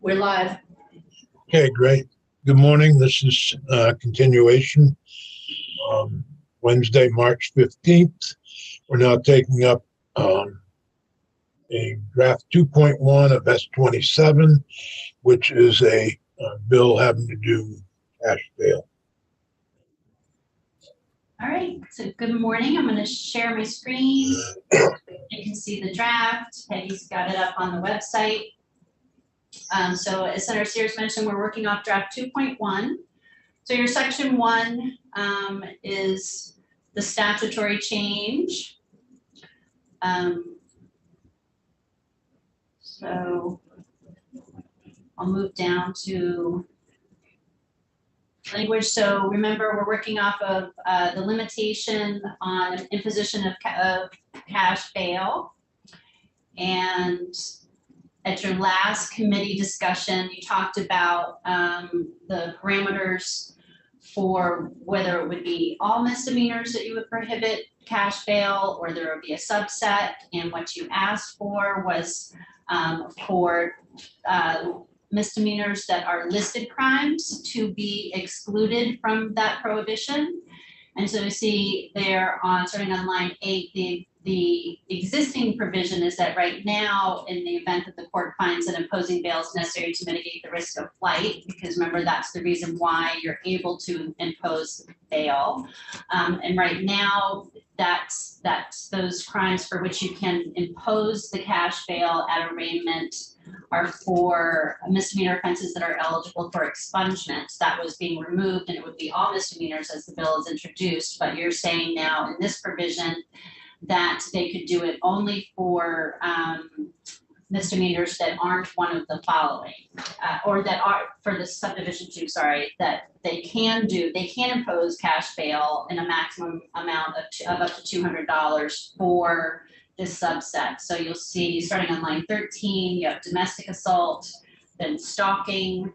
We're live. Okay, great. Good morning. This is continuation. Wednesday, March 15th. We're now taking up a draft 2.1 of S27, which is a bill having to do with cash bail. All right, so good morning. I'm going to share my screen. You can see the draft. Peggy's got it up on the website. So as Senator Sears mentioned, we're working off draft 2.1. So your section 1 is the statutory change. So I'll move down to language. So remember, we're working off of the limitation on imposition of cash bail. And at your last committee discussion, you talked about the parameters for whether it would be all misdemeanors that you would prohibit cash bail or there would be a subset. And what you asked for was for misdemeanors that are listed crimes to be excluded from that prohibition. And so you see there on starting on line 8, the existing provision is that right now, in the event that the court finds that imposing bail is necessary to mitigate the risk of flight, because remember, that's the reason why you're able to impose bail. And right now, that's those crimes for which you can impose the cash bail at arraignment are for misdemeanor offenses that are eligible for expungement. That was being removed, and it would be all misdemeanors as the bill is introduced. But you're saying now in this provision that they could do it only for misdemeanors that aren't one of the following, or that are for the subdivision 2, sorry, that they can impose cash bail in a maximum amount of up to $200 for this subset. So you'll see starting on line 13, you have domestic assault, then stalking,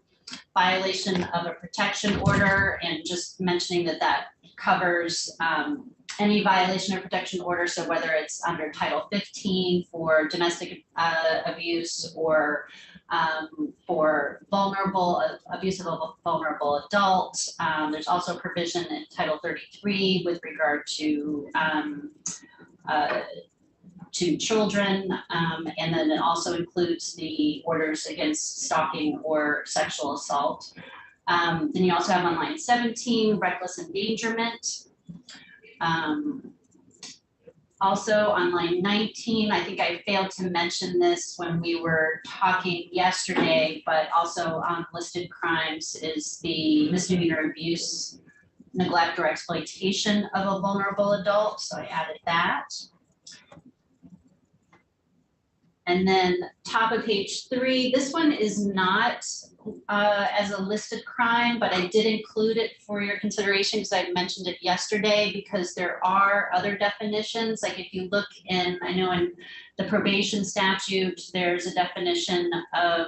violation of a protection order, and just mentioning that covers any violation of protection order. So whether it's under Title 15 for domestic abuse or for abuse of a vulnerable adult. There's also provision in Title 33 with regard to children, and then it also includes the orders against stalking or sexual assault. Then you also have on line 17, reckless endangerment. Also on line 19, I think I failed to mention this when we were talking yesterday, but also on listed crimes is the misdemeanor abuse, neglect, or exploitation of a vulnerable adult. So I added that. And then top of page 3, this one is not as a listed crime, but I did include it for your consideration because I mentioned it yesterday, because there are other definitions. Like if you look in, I know in the probation statute, there's a definition of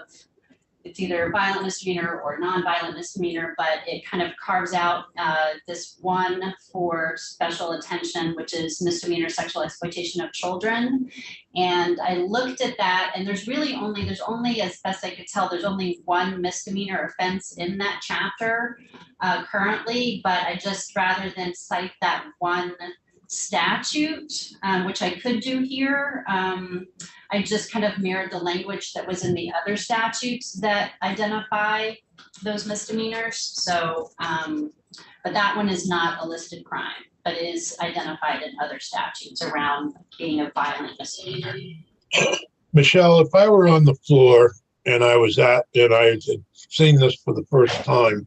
it's either violent misdemeanor or non-violent misdemeanor, but it kind of carves out this one for special attention, which is misdemeanor sexual exploitation of children. And I looked at that, and there's only, as best I could tell, there's only one misdemeanor offense in that chapter currently, but I just, rather than cite that one statute, which I could do here, I just kind of mirrored the language that was in the other statutes that identify those misdemeanors. So, but that one is not a listed crime, but is identified in other statutes around being a violent misdemeanor. Michelle, if I were on the floor and I had seen this for the first time,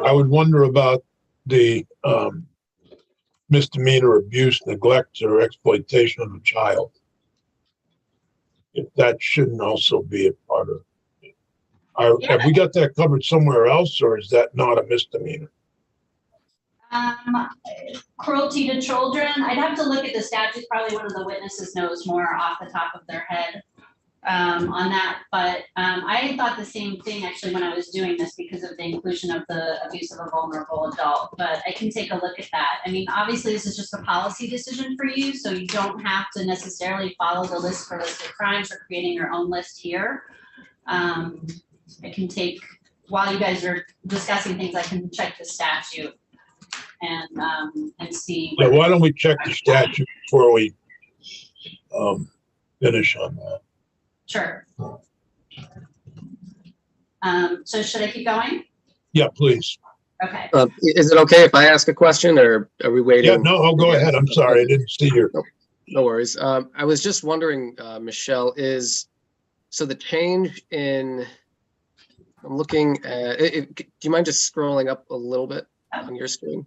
I would wonder about the misdemeanor abuse, neglect, or exploitation of a child. If that shouldn't also be a part of it. Have we got that covered somewhere else, or is that not a misdemeanor? Cruelty to children, I'd have to look at the statutes. Probably one of the witnesses knows more off the top of their head on that. But I thought the same thing actually when I was doing this because of the inclusion of the abuse of a vulnerable adult. But I can take a look at that. I mean, obviously this is just a policy decision for you, so you don't have to necessarily follow the list for listed crimes or creating your own list here. I can take, while you guys are discussing things, I can check the statute and see. Yeah, why don't we check the statute before we finish on that? Sure. So should I keep going? Yeah, please. Okay. Is it okay if I ask a question, or are we waiting? Yeah, no, I'll go ahead. I'm sorry, I didn't see your. No worries. I was just wondering, Michelle, so the change in, I'm looking at, do you mind just scrolling up a little bit on your screen?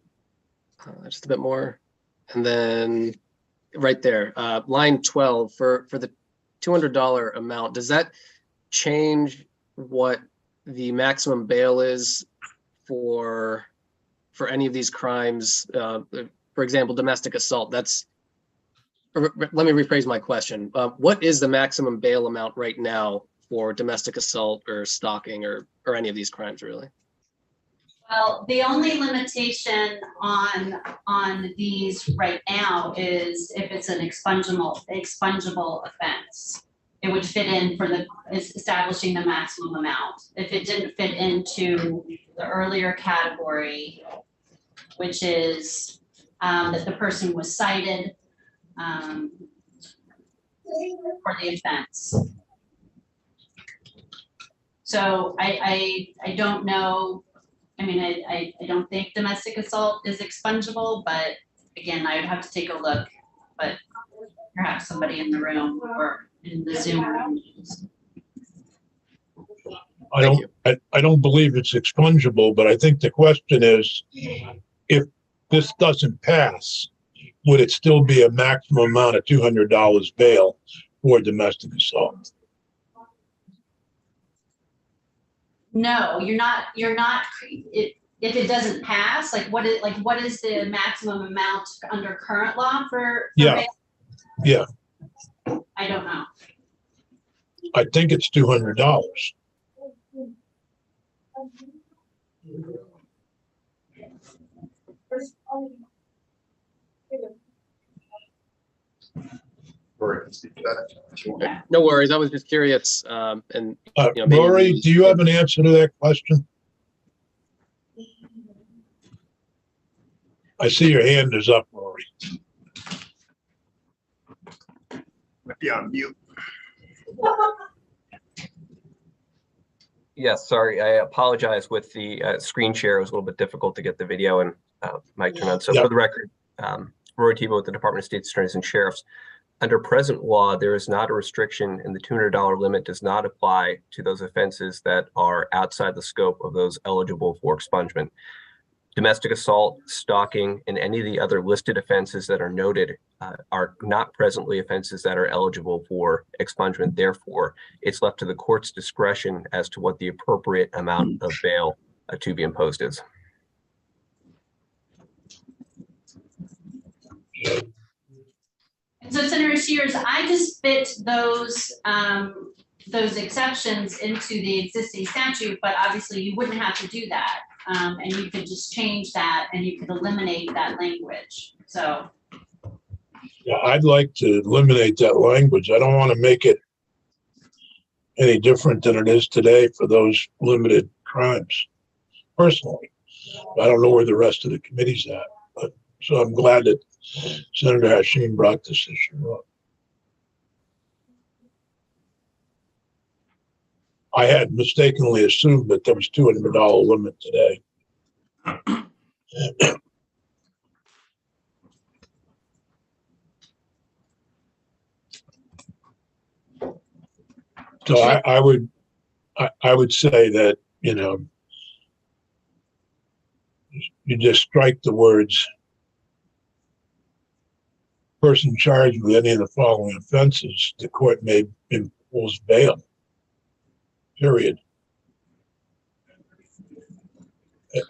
Just a bit more. And then right there, line 12 for the $200 amount, does that change what the maximum bail is for any of these crimes? For example, domestic assault, let me rephrase my question. What is the maximum bail amount right now for domestic assault or stalking or any of these crimes, really? Well, the only limitation on these right now is if it's an expungable offense. It would fit in for establishing the maximum amount. If it didn't fit into the earlier category, which is that the person was cited for the offense. So I don't know. I mean, I don't think domestic assault is expungable, but again, I would have to take a look. But perhaps somebody in the room or in the Zoom room. I don't believe it's expungable, but I think the question is, if this doesn't pass, would it still be a maximum amount of $200 bail for domestic assault? No, you're not. If it doesn't pass, what is the maximum amount under current law for Yeah. bail? Yeah. I don't know. I think it's $200. No worries. I was just curious. And Rory, do you have an answer to that question? I see your hand is up, Rory. Might be on mute. Yes, sorry, I apologize with the screen share. It was a little bit difficult to get the video and mic turned on. So Yep. for the record, Rory Tebow with the Department of State's Attorneys and Sheriffs. Under present law, there is not a restriction, and the $200 limit does not apply to those offenses that are outside the scope of those eligible for expungement. Domestic assault, stalking, and any of the other listed offenses that are noted are not presently offenses that are eligible for expungement. Therefore, it's left to the court's discretion as to what the appropriate amount of bail to be imposed is. So Senator Shears, I just fit those exceptions into the existing statute, but obviously you wouldn't have to do that. And you could just change that and you could eliminate that language. So. Yeah, I'd like to eliminate that language. I don't want to make it any different than it is today for those limited crimes, personally. I don't know where the rest of the committee's at, but so I'm glad that Senator Hashim brought this issue up. I had mistakenly assumed that there was $200 limit today. So I would say that, you just strike the words person charged with any of the following offenses, the court may impose bail. Period.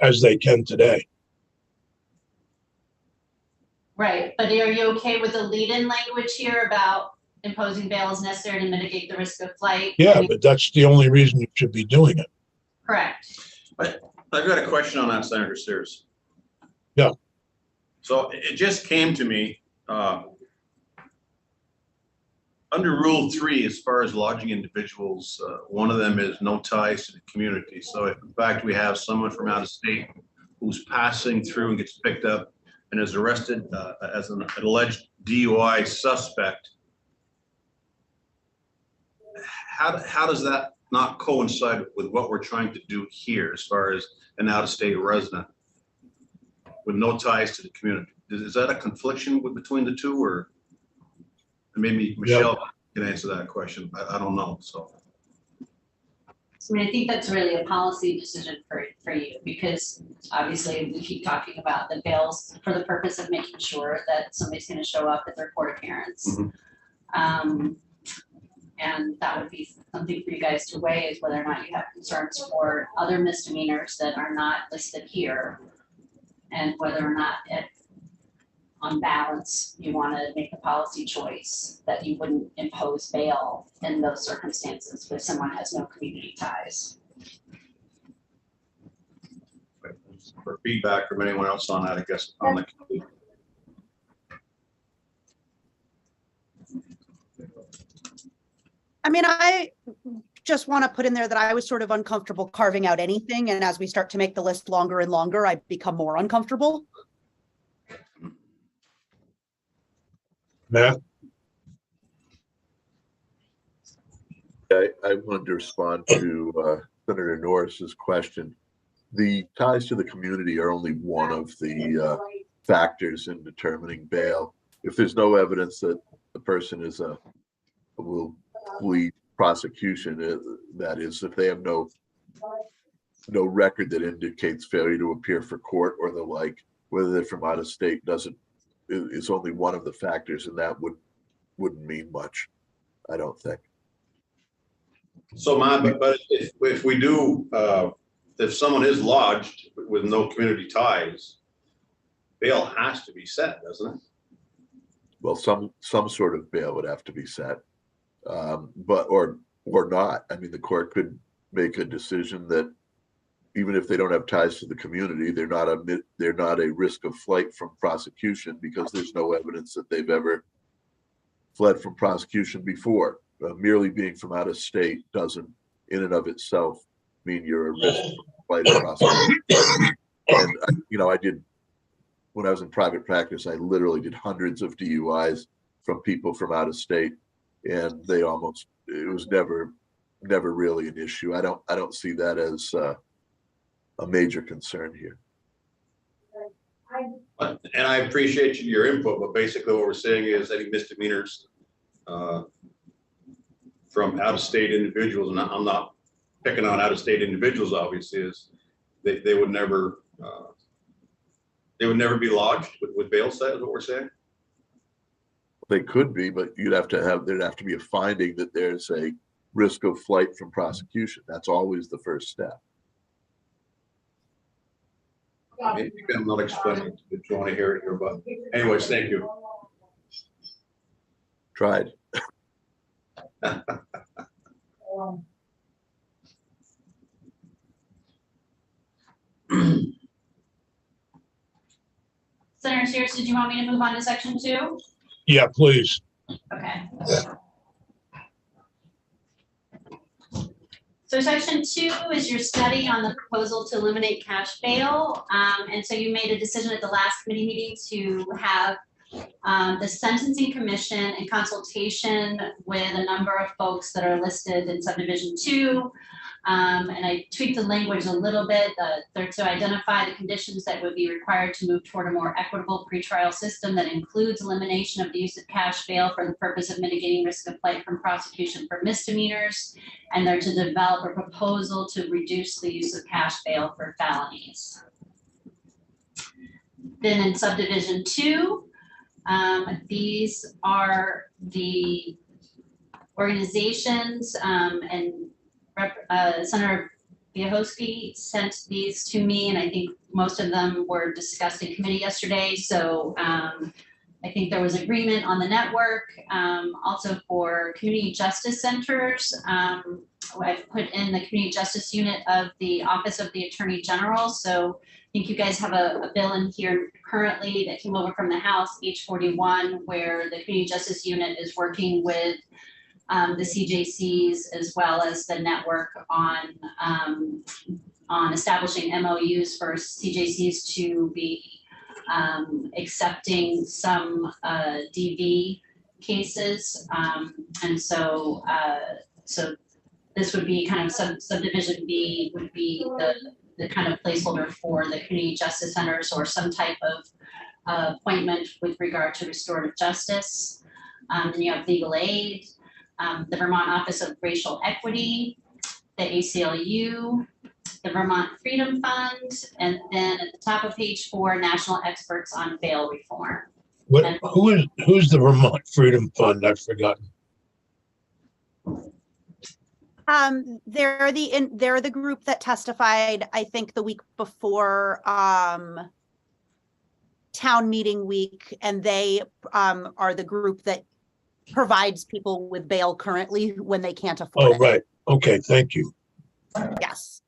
As they can today. Right, but are you okay with the lead-in language here about imposing bail is necessary to mitigate the risk of flight? Yeah, but that's the only reason you should be doing it. Correct. But I've got a question on that, Senator Sears. Yeah. So it just came to me Under Rule 3, as far as lodging individuals, one of them is no ties to the community. So if in fact we have someone from out of state who's passing through and gets picked up and is arrested as an alleged DUI suspect, how does that not coincide with what we're trying to do here as far as an out-of-state resident with no ties to the community? Is that a confliction between the two, or maybe Michelle can answer that question? I don't know. So I mean, I think that's really a policy decision for you, because obviously we keep talking about the bails for the purpose of making sure that somebody's going to show up at their court appearance. And that would be something for you guys to weigh, is whether or not you have concerns for other misdemeanors that are not listed here, and whether or not, on balance, you want to make a policy choice that you wouldn't impose bail in those circumstances if someone has no community ties. for feedback from anyone else on that, I guess, on the. I mean, I just want to put in there that I was sort of uncomfortable carving out anything. And as we start to make the list longer and longer, I become more uncomfortable. Matt? I wanted to respond to Senator Norris's question. The ties to the community are only one of the factors in determining bail. If there's no evidence that the person is will flee prosecution, that is, if they have no record that indicates failure to appear for court or the like, whether they're from out of state is only one of the factors, and that wouldn't mean much, I don't think. So, but if we do, if someone is lodged with no community ties, bail has to be set, doesn't it? Well, some sort of bail would have to be set, but or not. I mean, the court could make a decision that even if they don't have ties to the community, they're not a risk of flight from prosecution because there's no evidence that they've ever fled from prosecution before. Merely being from out of state doesn't, in and of itself, mean you're a risk of flight of prosecution. And I did, when I was in private practice, I literally did hundreds of DUIs from people from out of state, and it was never really an issue. I don't see that as a major concern here. And I appreciate your input, but basically what we're saying is any misdemeanors from out-of-state individuals, and I'm not picking on out-of-state individuals, obviously, is they would never be lodged with bail set, is what we're saying. They could be, but there'd have to be a finding that there's a risk of flight from prosecution. That's always the first step. Maybe I'm not explaining it if you want to hear it here, but anyways, thank you. Tried. Senator Sears, did you want me to move on to section 2? Yeah, please. Okay. So section 2 is your study on the proposal to eliminate cash bail. And so you made a decision at the last committee meeting to have the Sentencing Commission in consultation with a number of folks that are listed in subdivision 2. And I tweaked the language a little bit to identify the conditions that would be required to move toward a more equitable pretrial system that includes elimination of the use of cash bail for the purpose of mitigating risk of flight from prosecution for misdemeanors, and they're to develop a proposal to reduce the use of cash bail for felonies. Then in subdivision 2, these are the organizations, and Senator Biahowski sent these to me, and I think most of them were discussed in committee yesterday. So I think there was agreement on the network, also for community justice centers. I've put in the community justice unit of the Office of the Attorney General. So I think you guys have a bill in here currently that came over from the House, H41, where the community justice unit is working with the CJCs as well as the network on establishing MOUs for CJCs to be accepting some DV cases. And so this would be kind of subdivision B would be the kind of placeholder for the community justice centers or some type of appointment with regard to restorative justice. Then you have legal aid, the Vermont Office of Racial Equity, the ACLU, the Vermont Freedom Fund, and then at the top of page 4, National Experts on Bail Reform. Who's the Vermont Freedom Fund? I've forgotten. They're the group that testified, I think, the week before town meeting week, and they are the group that provides people with bail currently when they can't afford it. Oh, right. Okay, thank you. Yes.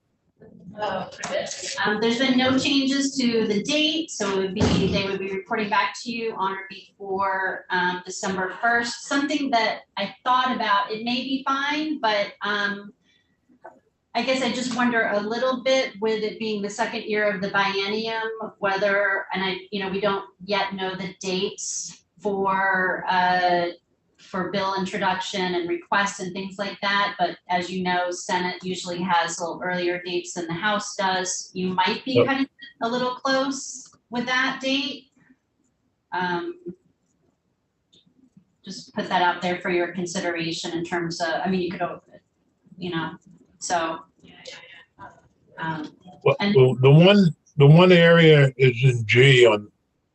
There's been no changes to the date, so they would be reporting back to you on or before December 1st. Something that I thought about, it may be fine, but I guess I just wonder a little bit with it being the second year of the biennium, whether, and we don't yet know the dates for bill introduction and requests and things like that. But as you know, Senate usually has a little earlier dates than the House does. You might be kind of a little close with that date. Just put that out there for your consideration in terms of, I mean, you could, so. Well, the one area is in G on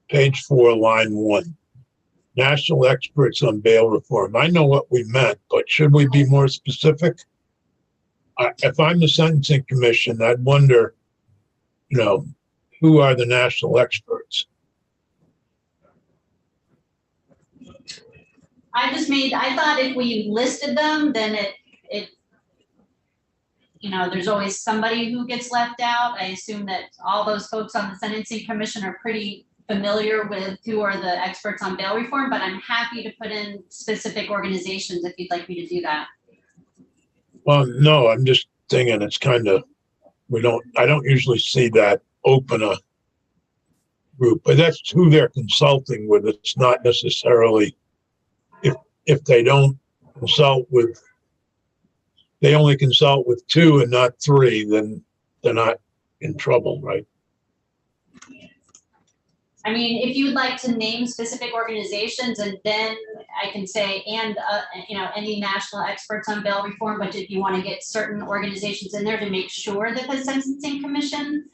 page 4, line 1. National Experts on Bail Reform. I know what we meant, but should we be more specific? If I'm the Sentencing Commission, I'd wonder, who are the national experts? I thought if we listed them, then it there's always somebody who gets left out. I assume that all those folks on the Sentencing Commission are pretty familiar with who are the experts on bail reform, but I'm happy to put in specific organizations if you'd like me to do that. Well, no, I'm just thinking it's kind of, I don't usually see that open a group, but that's who they're consulting with. It's not necessarily, if they don't consult with, they only consult with 2 and not 3, then they're not in trouble, right? I mean, if you'd like to name specific organizations, and then I can say, and any national experts on bail reform, but if you want to get certain organizations in there to make sure that the Sentencing Commission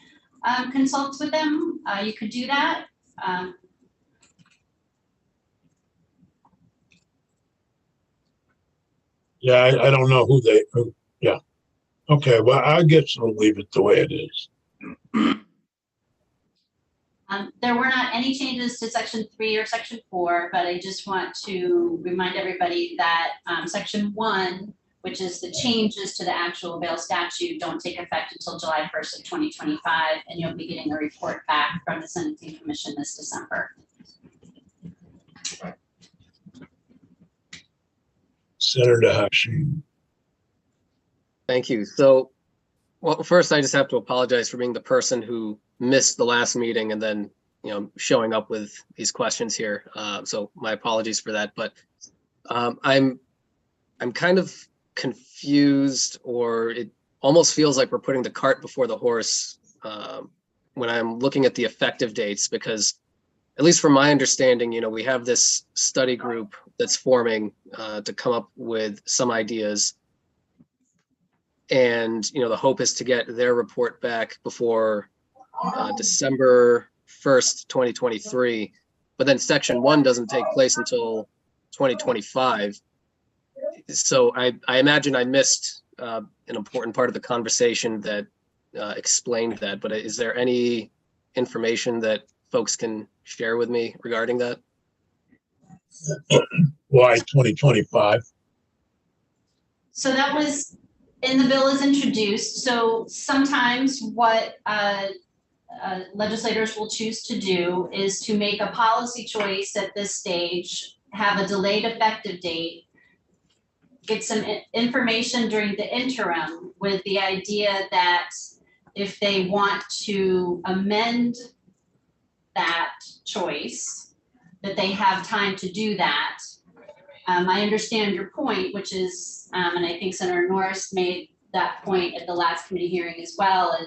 consults with them, you could do that. Yeah, I don't know who, yeah. Okay, well, I guess we'll leave it the way it is. There were not any changes to section 3 or section 4, but I just want to remind everybody that section 1, which is the changes to the actual bail statute, don't take effect until July 1st of 2025, and you'll be getting a report back from the Sentencing Commission this December. Senator Hashim. Thank you. So, well, first I just have to apologize for being the person who missed the last meeting and then, showing up with these questions here. So my apologies for that, but I'm kind of confused, or it almost feels like we're putting the cart before the horse when I'm looking at the effective dates, because at least from my understanding, we have this study group that's forming to come up with some ideas. And, the hope is to get their report back before December 1st, 2023. But then section 1 doesn't take place until 2025. So I imagine I missed an important part of the conversation that explained that. But is there any information that folks can share with me regarding that? Why 2025? So that was in the bill as introduced. So sometimes what legislators will choose to do is to make a policy choice at this stage, have a delayed effective date, get some information during the interim with the idea that if they want to amend that choice, that they have time to do that. I understand your point, which is, and I think Senator Norris made that point at the last committee hearing as well,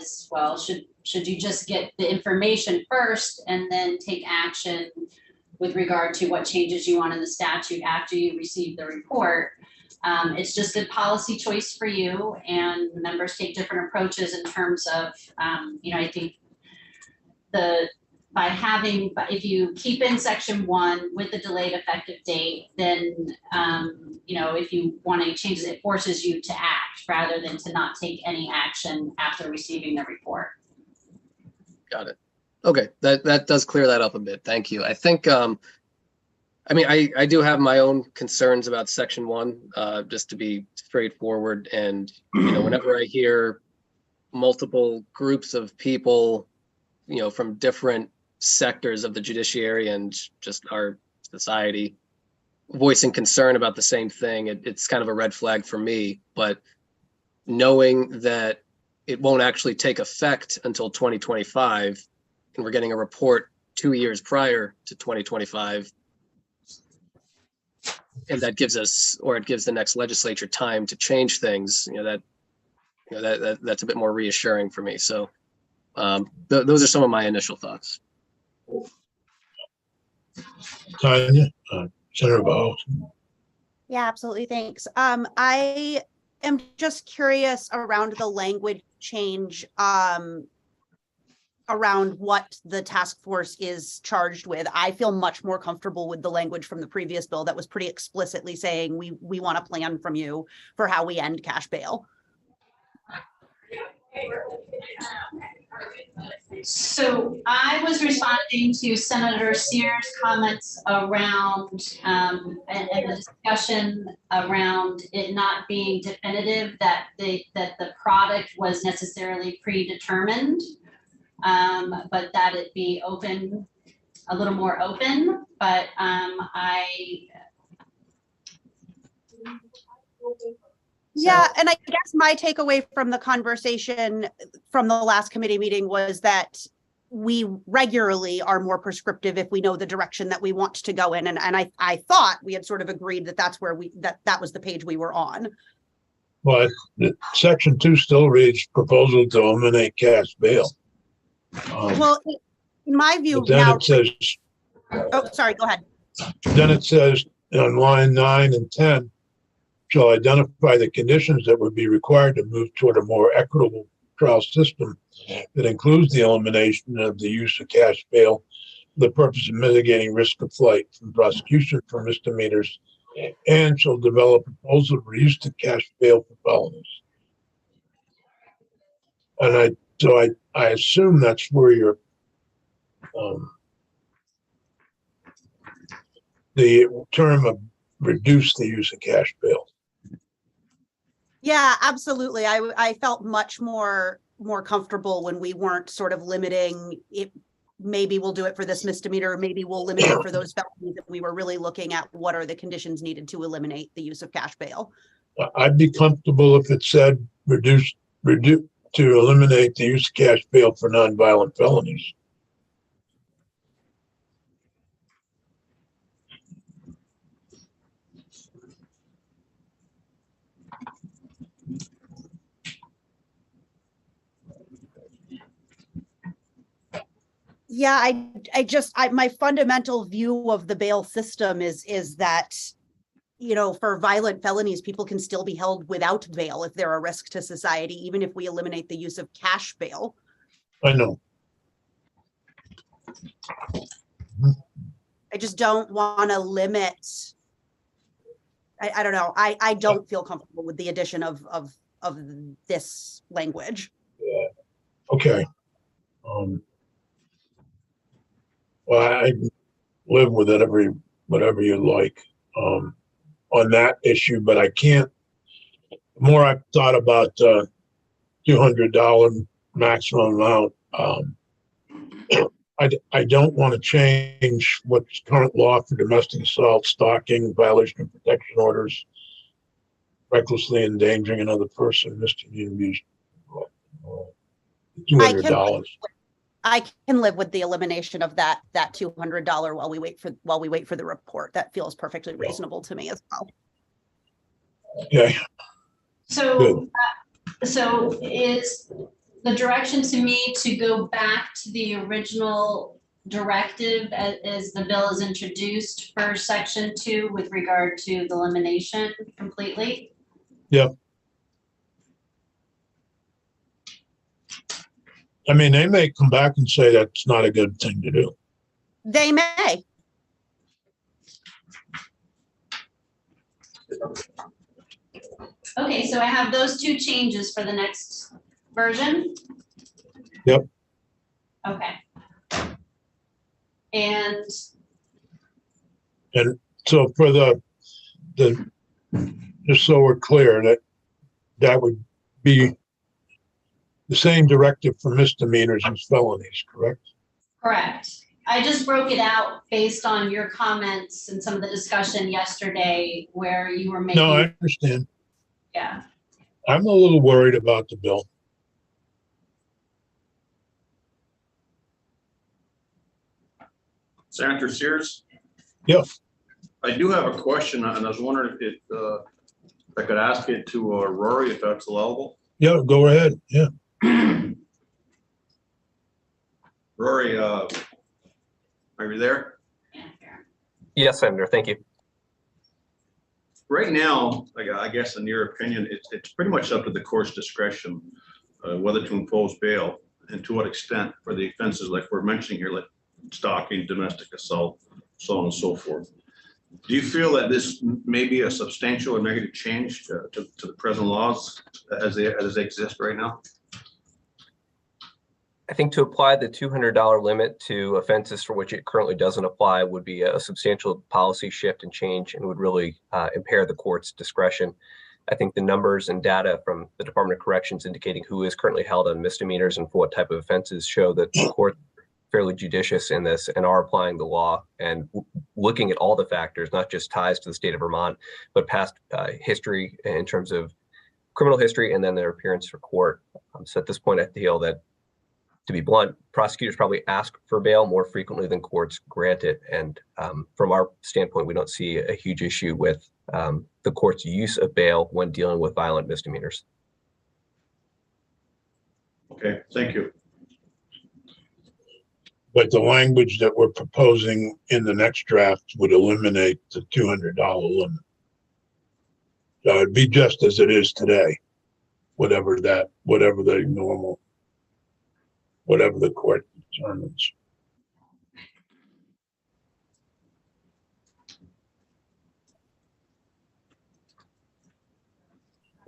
should you just get the information first and then take action with regard to what changes you want in the statute after you receive the report? It's just a policy choice for you, and members take different approaches in terms of, I think if you keep in section 1 with the delayed effective date, then, if you want any changes, it forces you to act rather than to not take any action after receiving the report. Got it. Okay, that does clear that up a bit. Thank you. I think, I do have my own concerns about section 1, just to be straightforward. And, whenever I hear multiple groups of people, from different sectors of the judiciary and just our society voicing concern about the same thing, it's kind of a red flag for me. But knowing that it won't actually take effect until 2025, and we're getting a report 2 years prior to 2025, and that gives us, or it gives the next legislature time to change things, that's a bit more reassuring for me. So those are some of my initial thoughts. Tanya, Senator Bowles. Yeah, absolutely. Thanks. I am just curious around the language change around what the task force is charged with. I feel much more comfortable with the language from the previous bill that was pretty explicitly saying we want a plan from you for how we end cash bail. So I was responding to Senator Sears' comments around and the discussion around it not being definitive that the product was necessarily predetermined, but that it be open, a little more open. But Yeah, and I guess my takeaway from the conversation from the last committee meeting was that we regularly are more prescriptive if we know the direction that we want to go in. And I thought we had sort of agreed that that's where that was the page we were on. But section 2 still reads proposal to eliminate cash bail. Well, in my view, then now it says, oh, sorry, go ahead. Then it says on line 9 and 10, shall identify the conditions that would be required to move toward a more equitable trial system that includes the elimination of the use of cash bail for the purpose of mitigating risk of flight from prosecution for misdemeanors, and shall develop a proposal for use of cash bail for felonies. And I assume that's where you're the term of reduce the use of cash bail. Yeah, absolutely. I felt much more comfortable when we weren't sort of limiting it. Maybe we'll do it for this misdemeanor, maybe we'll limit it for those felonies. That we were really looking at what are the conditions needed to eliminate the use of cash bail. I'd be comfortable if it said reduce to eliminate the use of cash bail for nonviolent felonies. Yeah, my fundamental view of the bail system is that, for violent felonies, people can still be held without bail if they're a risk to society, even if we eliminate the use of cash bail. I know. I just don't want to limit. I don't know. I don't feel comfortable with the addition of this language. Yeah. Okay. Well, I live with it every whatever you like, on that issue, but I can't, the more I've thought about, $200 maximum amount, I don't want to change what's current law for domestic assault, stalking, violation of protection orders, recklessly endangering another person, misdemeanor abuse. $200. I can live with the elimination of that $200 while we wait for the report. That feels perfectly reasonable to me as well. Okay, So, so is the direction to me to go back to the original directive as the bill is introduced for section 2 with regard to the elimination completely? I mean, they may come back and say that's not a good thing to do. They may. Okay, so I have those 2 changes for the next version? Yep. Okay. And So for the, just so we're clear, that would be the same directive for misdemeanors as felonies, correct? correct. I just broke it out based on your comments and some of the discussion yesterday where you were making. No, I understand. Yeah. I'm a little worried about the bill. Senator Sears? Yeah. I do have a question, and I was wondering if I could ask it to Rory, if that's allowable. Yeah, go ahead. Yeah. Rory, are you there? Yes, Senator, thank you. Right now, I guess in your opinion, it's pretty much up to the court's discretion whether to impose bail and to what extent for the offenses like we're mentioning here, like stalking, domestic assault, so on and so forth. Do you feel that this may be a substantial or negative change to the present laws as they exist right now? I think to apply the $200 limit to offenses for which it currently doesn't apply would be a substantial policy shift and change and would really impair the court's discretion. I think the numbers and data from the Department of Corrections indicating who is currently held on misdemeanors and for what type of offenses show that the court fairly judicious in this and are applying the law and looking at all the factors, not just ties to the state of Vermont, but past history in terms of criminal history and then their appearance for court. So at this point, I feel that, to be blunt, prosecutors probably ask for bail more frequently than courts grant it. And from our standpoint, we don't see a huge issue with the court's use of bail when dealing with violent misdemeanors. Okay, thank you. But the language that we're proposing in the next draft would eliminate the $200 limit. So it'd be just as it is today, whatever the normal, whatever the court determines.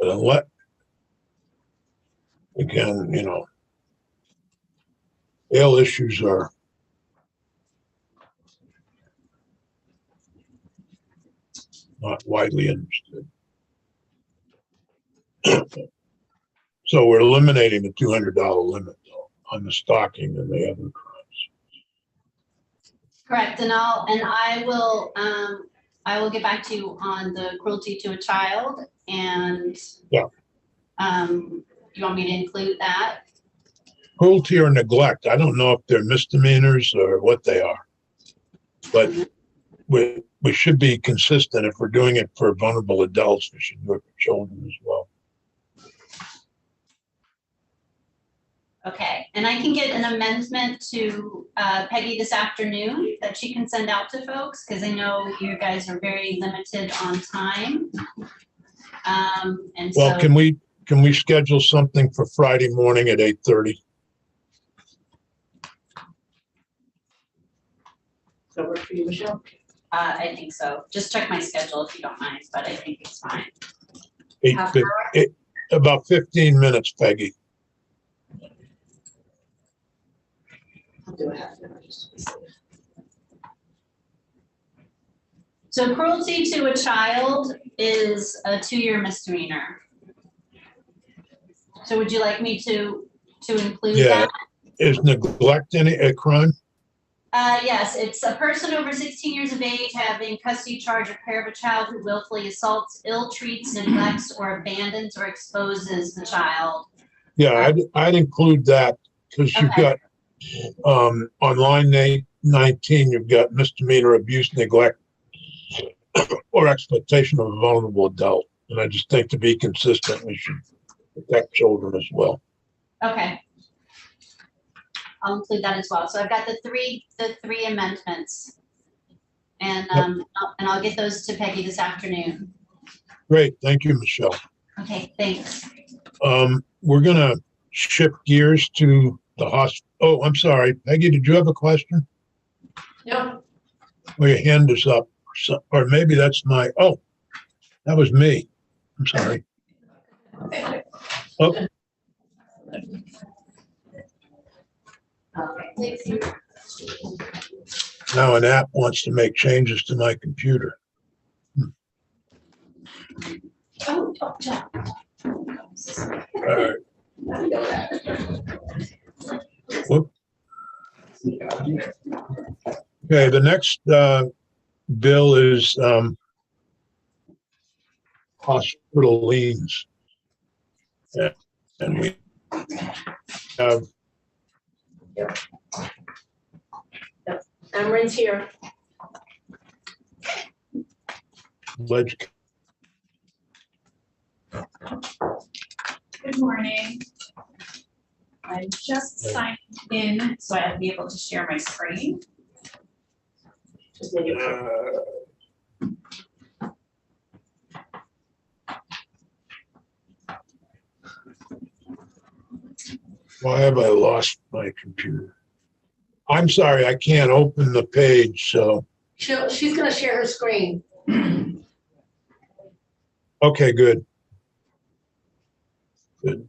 But unless, again, bail issues are not widely understood. So we're eliminating the $200 limit though, on the stalking and the other crimes. Correct, and I will get back to you on the cruelty to a child and. Yeah. You want me to include that? Cruelty or neglect, I don't know if they're misdemeanors or what they are. But we should be consistent. If we're doing it for vulnerable adults, we should do it for children as well. Okay, and I can get an amendment to Peggy this afternoon that she can send out to folks, because I know you guys are very limited on time. And well, so. Can we schedule something for Friday morning at 8:30? Does that work for you, Michelle? I think so. Just check my schedule if you don't mind, but I think it's fine. About 15 minutes, Peggy. I'll do a half an hour just to be safe. So cruelty to a child is a 2-year misdemeanor. So would you like me to include Yeah. that? Is neglect a crime? Yes, it's a person over 16 years of age having custody charge or care of a child who willfully assaults, ill treats, neglects, or abandons or exposes the child. Yeah, I'd include that because you've Okay. got, on line 19, you've got misdemeanor abuse, neglect, or exploitation of a vulnerable adult. And I just think to be consistent, we should protect children as well. Okay. I'll include that as well. So I've got the three amendments. And I'll get those to Peggy this afternoon. Great, thank you, Michelle. Okay, thanks. We're gonna shift gears to the hospital. Oh, I'm sorry, Peggy, did you have a question? No. Well, your hand is up, or maybe that's that was me. I'm sorry. Oh, now an app wants to make changes to my computer. Oh, Jack. All right. Whoop. Okay, the next bill is hospital liens. And we have Amarin's here. leg. Good morning. I just signed in, so I'll be able to share my screen. Why have I lost my computer? I'm sorry, I can't open the page, so, She's gonna share her screen. okay, good. Good.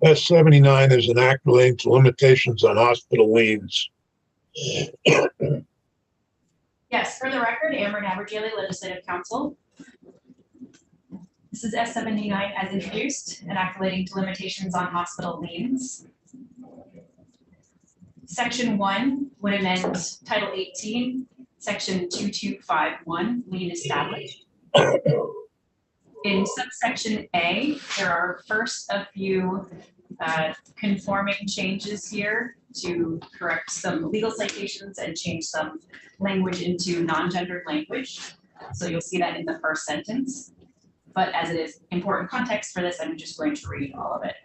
S79 is an act relating to limitations on hospital liens. Yes, for the record, Ameren Abergele Legislative Council. This is S79 as introduced, an act relating to limitations on hospital liens. Section 1 would amend Title 18, Section 2251, lien established. In subsection A, there are first a few conforming changes here to correct some legal citations and change some language into non-gendered language. So you'll see that in the first sentence. But as it is important context for this, I'm just going to read all of it.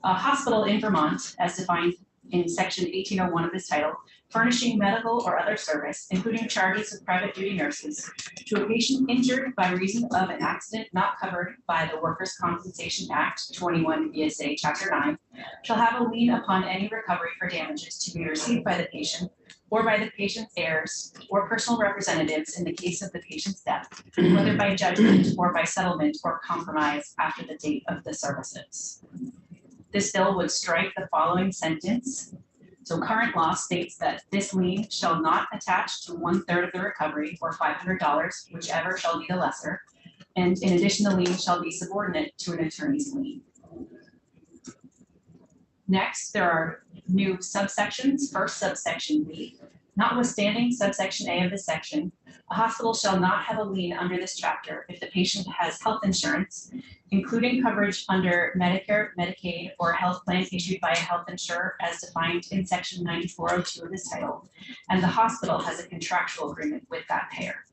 A hospital in Vermont, as defined in section 1801 of this title, furnishing medical or other service, including charges of private duty nurses, to a patient injured by reason of an accident not covered by the Workers' Compensation Act 21 VSA Chapter 9, shall have a lien upon any recovery for damages to be received by the patient or by the patient's heirs or personal representatives in the case of the patient's death, whether by judgment or by settlement or compromise after the date of the services. This bill would strike the following sentence. So current law states that this lien shall not attach to 1/3 of the recovery or $500, whichever shall be the lesser. And in addition, the lien shall be subordinate to an attorney's lien. Next, there are new subsections. First, subsection B. Notwithstanding subsection A of this section, a hospital shall not have a lien under this chapter if the patient has health insurance, including coverage under Medicare, Medicaid, or a health plan issued by a health insurer as defined in section 9402 of this title, and the hospital has a contractual agreement with that payer.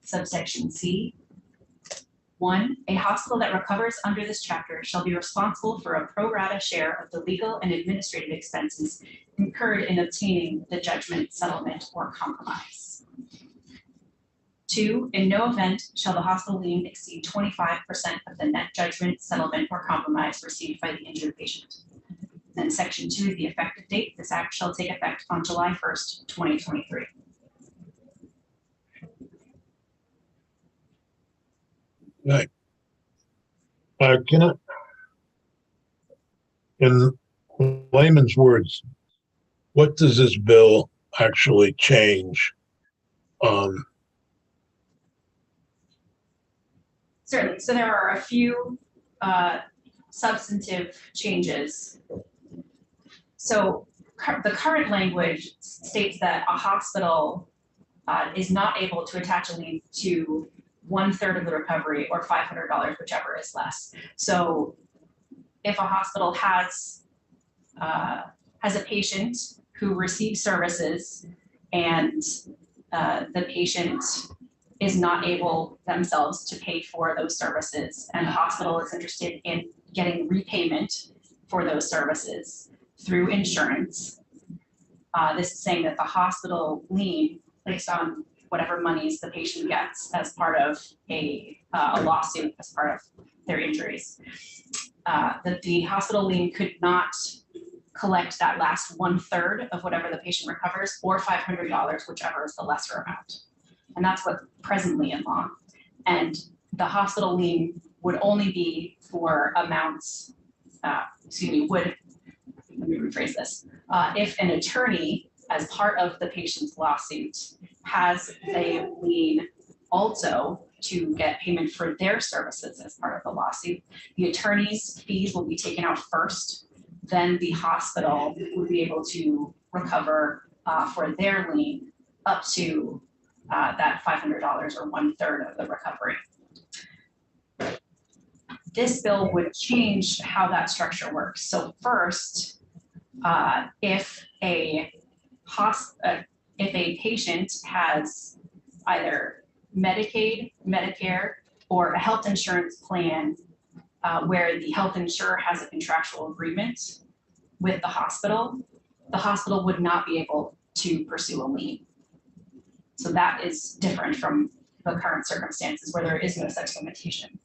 Subsection C. 1, a hospital that recovers under this chapter shall be responsible for a pro rata share of the legal and administrative expenses incurred in obtaining the judgment, settlement, or compromise. 2, in no event shall the hospital lien exceed 25% of the net judgment, settlement, or compromise received by the injured patient. Then section 2 is the effective date. This act shall take effect on July 1st, 2023. Right. Can I, in layman's words, what does this bill actually change? Certainly. So there are a few substantive changes. So the current language states that a hospital is not able to attach a lien to 1/3 of the recovery or $500, whichever is less. So if a hospital has a patient who receives services and the patient is not able themselves to pay for those services, and the hospital is interested in getting repayment for those services through insurance, this is saying that the hospital lien placed on whatever monies the patient gets as part of a lawsuit, as part of their injuries, that the hospital lien could not collect that last 1/3 of whatever the patient recovers, or $500, whichever is the lesser amount. And that's what's presently in law. And the hospital lien would only be for amounts, let me rephrase this. If an attorney, as part of the patient's lawsuit, has a lien also to get payment for their services as part of the lawsuit, the attorney's fees will be taken out first. Then the hospital would be able to recover for their lien up to that $500 or 1/3 of the recovery. This bill would change how that structure works. So first, if a patient has either Medicaid, Medicare, or a health insurance plan where the health insurer has a contractual agreement with the hospital would not be able to pursue a lien. So that is different from the current circumstances where there is no such limitation.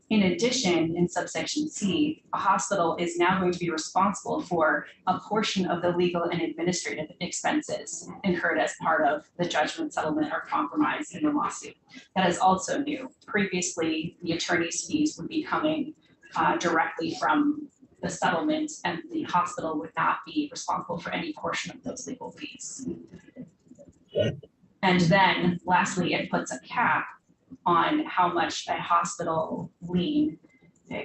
In addition, in subsection C, a hospital is now going to be responsible for a portion of the legal and administrative expenses incurred as part of the judgment, settlement, or compromise in the lawsuit. That is also new. Previously, the attorney's fees would be coming directly from the settlement, and the hospital would not be responsible for any portion of those legal fees. Okay. And then lastly, it puts a cap on how much a hospital lien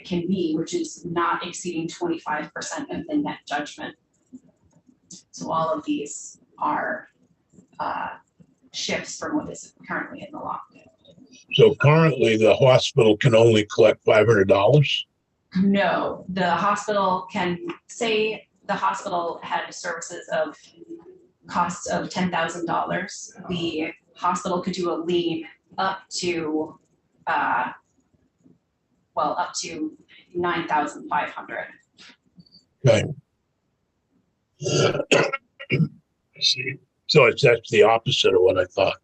can be, which is not exceeding 25% of the net judgment. So all of these are shifts from what is currently in the law. So currently the hospital can only collect $500? No, the hospital can say the hospital had services of costs of $10,000. The hospital could do a lien up to up to $9,500. Okay. I see. So it's actually the opposite of what I thought.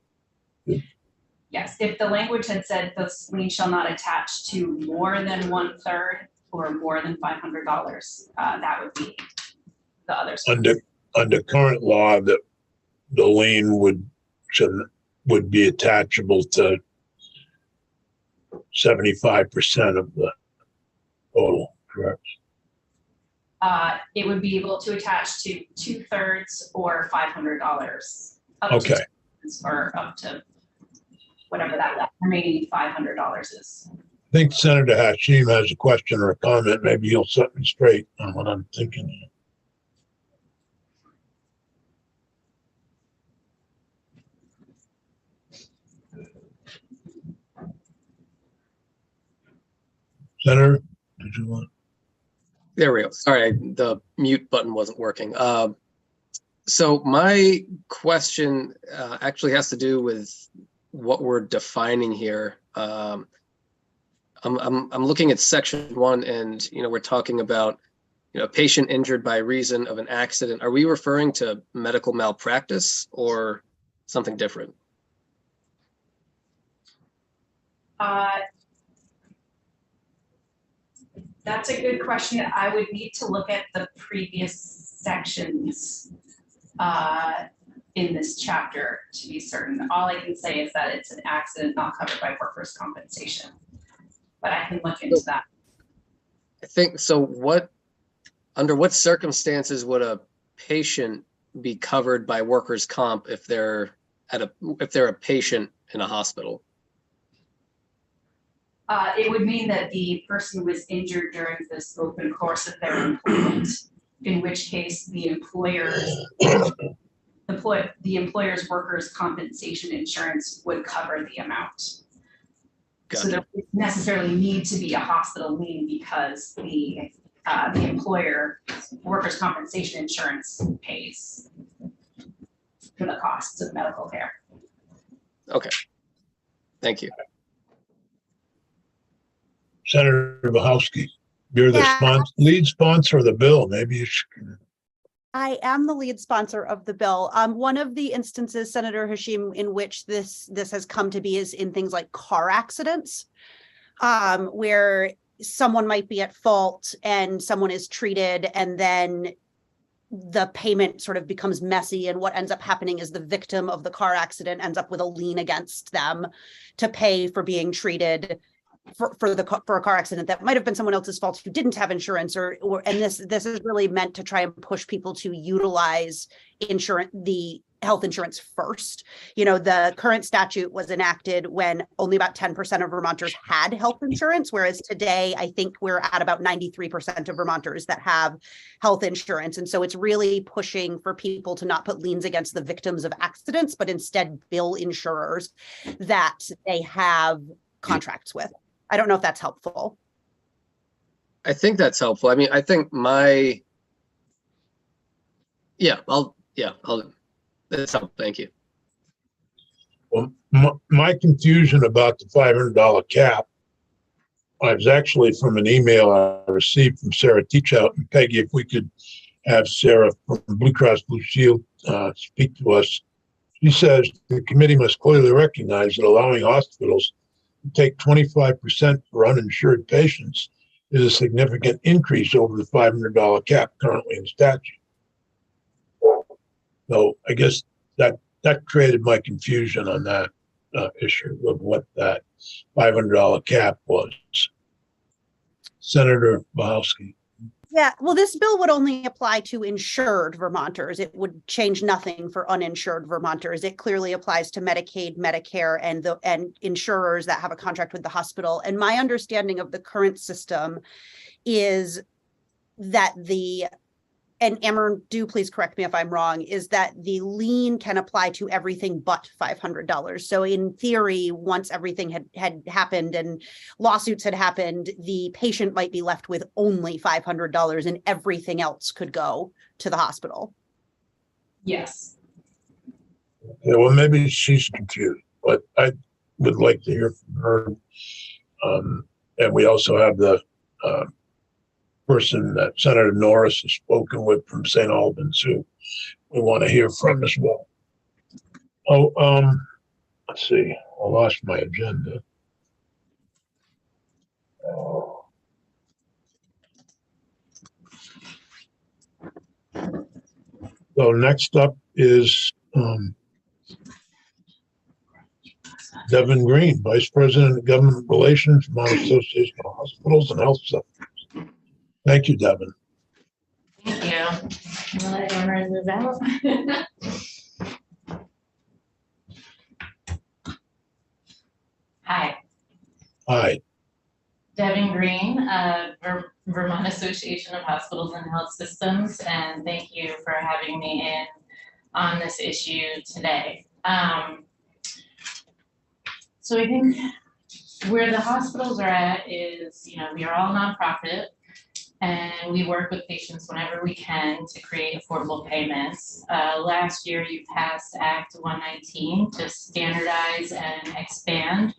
Yes, if the language had said the lien shall not attach to more than 1/3 or more than $500, that would be the other. Under current law, the lien would be attachable to 75% of the total, correct? It would be able to attach to 2/3 or $500. Okay. Or up to whatever that remaining $500 is. I think Senator Hashim has a question or a comment. Maybe he'll set me straight on what I'm thinking here. Senator, did you want? There we go. Sorry, the mute button wasn't working. So my question actually has to do with what we're defining here. I'm looking at section 1, and we're talking about a patient injured by reason of an accident. Are we referring to medical malpractice or something different? That's a good question. I would need to look at the previous sections in this chapter to be certain. All I can say is that it's an accident not covered by workers' compensation, but I can look into that. I think so. What Under what circumstances would a patient be covered by workers' comp if they're a patient in a hospital? It would mean that the person was injured during the scope and course of their employment, in which case the employer's workers' compensation insurance would cover the amount. So Gotcha. there wouldn't necessarily need to be a hospital lien because the employer workers' compensation insurance pays for the costs of medical care. Okay. Thank you. Senator Bohowski, you're the Yeah. lead sponsor of the bill. Maybe you should. I am the lead sponsor of the bill. One of the instances, Senator Hashim, in which this has come to be is in things like car accidents, where someone might be at fault and someone is treated, and then the payment sort of becomes messy. And what ends up happening is the victim of the car accident ends up with a lien against them to pay for being treated for a car accident that might have been someone else's fault who didn't have insurance, and this is really meant to try and push people to utilize the health insurance first. You know, the current statute was enacted when only about 10% of Vermonters had health insurance, whereas today I think we're at about 93% of Vermonters that have health insurance. And so it's really pushing for people to not put liens against the victims of accidents, but instead bill insurers that they have contracts with. I don't know if that's helpful. I think that's helpful. I mean, I think that's helpful. Thank you. Well, my confusion about the $500 cap was actually from an email I received from Sarah Teachout. And Peggy, if we could have Sarah from Blue Cross Blue Shield speak to us. She says the committee must clearly recognize that allowing hospitals take 25% for uninsured patients is a significant increase over the $500 cap currently in statute. So I guess that created my confusion on that issue of what that $500 cap was. Senator Bohowski. Yeah, well, this bill would only apply to insured Vermonters. It would change nothing for uninsured Vermonters. It clearly applies to Medicaid, Medicare, and insurers that have a contract with the hospital. And my understanding of the current system is that and Amber, do please correct me if I'm wrong, is that the lien can apply to everything but $500. So in theory, once everything had happened and lawsuits had happened, the patient might be left with only $500 and everything else could go to the hospital. Yes. Yeah, well, maybe she's confused, but I would like to hear from her. And we also have the person that Senator Norris has spoken with from St. Albans, who we want to hear from as well. Let's see, I lost my agenda. So next up is Devin Green, Vice President of Government Relations, Vermont Association of Hospitals and Health Centers. Thank you, Devin. Thank you. I'll let everyone move out. Hi. Hi. Devin Green, Vermont Association of Hospitals and Health Systems, and thank you for having me in on this issue today. So I think where the hospitals are at is, we are all nonprofit and we work with patients whenever we can to create affordable payments. Last year you passed Act 119 to standardize and expand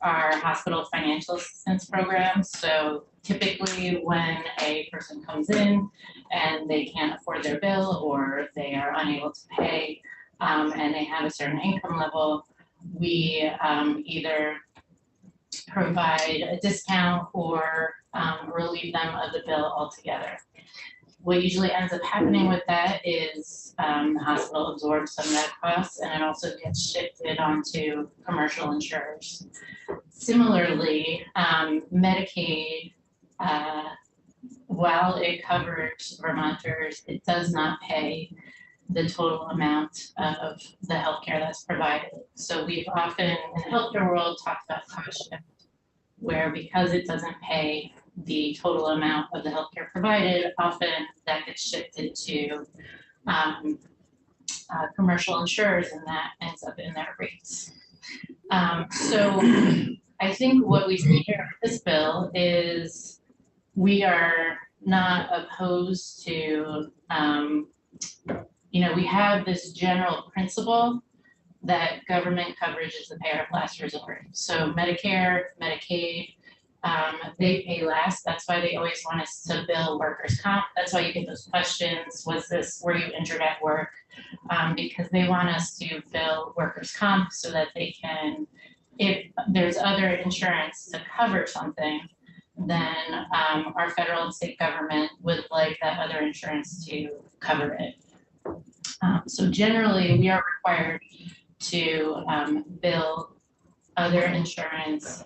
our hospital financial assistance programs. So typically when a person comes in and they can't afford their bill or they are unable to pay and they have a certain income level, we either provide a discount or relieve them of the bill altogether. What usually ends up happening with that is the hospital absorbs some of that cost and it also gets shifted onto commercial insurers. Similarly, Medicaid, while it covers Vermonters, it does not pay the total amount of the healthcare that's provided. So we've often in the healthcare world talked about cost shift, where because it doesn't pay the total amount of the healthcare provided, often that gets shifted to commercial insurers, and that ends up in their rates. So I think what we see here with this bill is we are not opposed to, we have this general principle that government coverage is the payer of last resort. So Medicare, Medicaid, they pay last. That's why they always want us to bill workers' comp. That's why you get those questions. Were you injured at work? Because they want us to bill workers' comp so that they can, if there's other insurance to cover something, then our federal and state government would like that other insurance to cover it. So generally, we are required to bill other insurance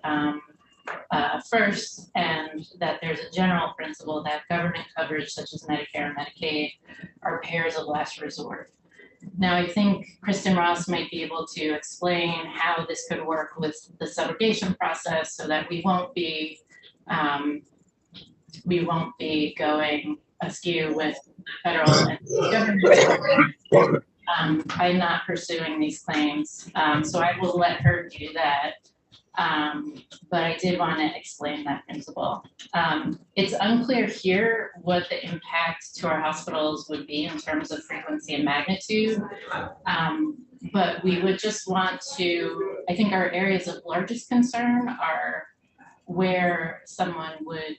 first, and that there's a general principle that government coverage such as Medicare and Medicaid are payers of last resort. Now, I think Kristen Ross might be able to explain how this could work with the subrogation process so that we won't be going askew with federal and government. I'm not pursuing these claims, so I will let her do that. But I did want to explain that principle. It's unclear here what the impact to our hospitals would be in terms of frequency and magnitude. But we would just want to, I think our areas of largest concern are where someone would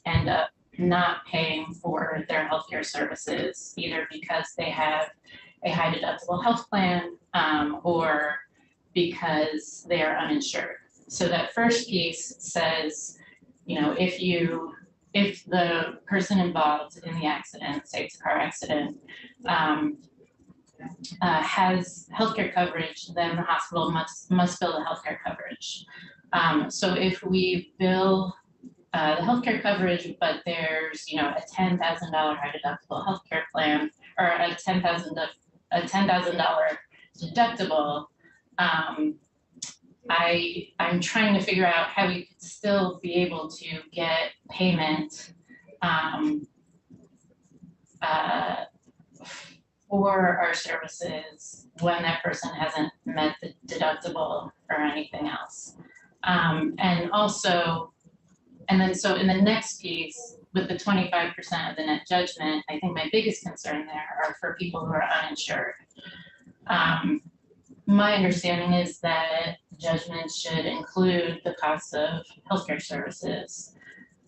end up not paying for their healthcare services, either because they have a high deductible health plan or because they are uninsured. So that first piece says, if the person involved in the accident, say it's a car accident, has healthcare coverage, then the hospital must bill the healthcare coverage. So if we bill the healthcare coverage, but there's a $10,000 high deductible healthcare plan, or a $10,000 deductible, I'm trying to figure out how we could still be able to get payment for our services when that person hasn't met the deductible or anything else. So in the next piece, with the 25% of the net judgment, I think my biggest concern there are for people who are uninsured. My understanding is that judgments should include the cost of healthcare services.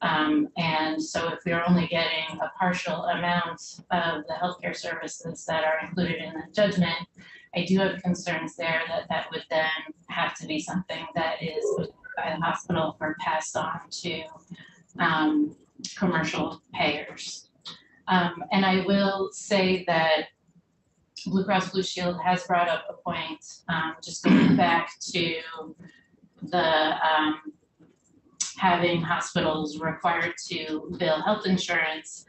And so if we're only getting a partial amount of the healthcare services that are included in the judgment, I do have concerns there that would then have to be something that is by the hospital or passed on to commercial payers. And I will say that Blue Cross Blue Shield has brought up a point, just going back to the having hospitals required to bill health insurance.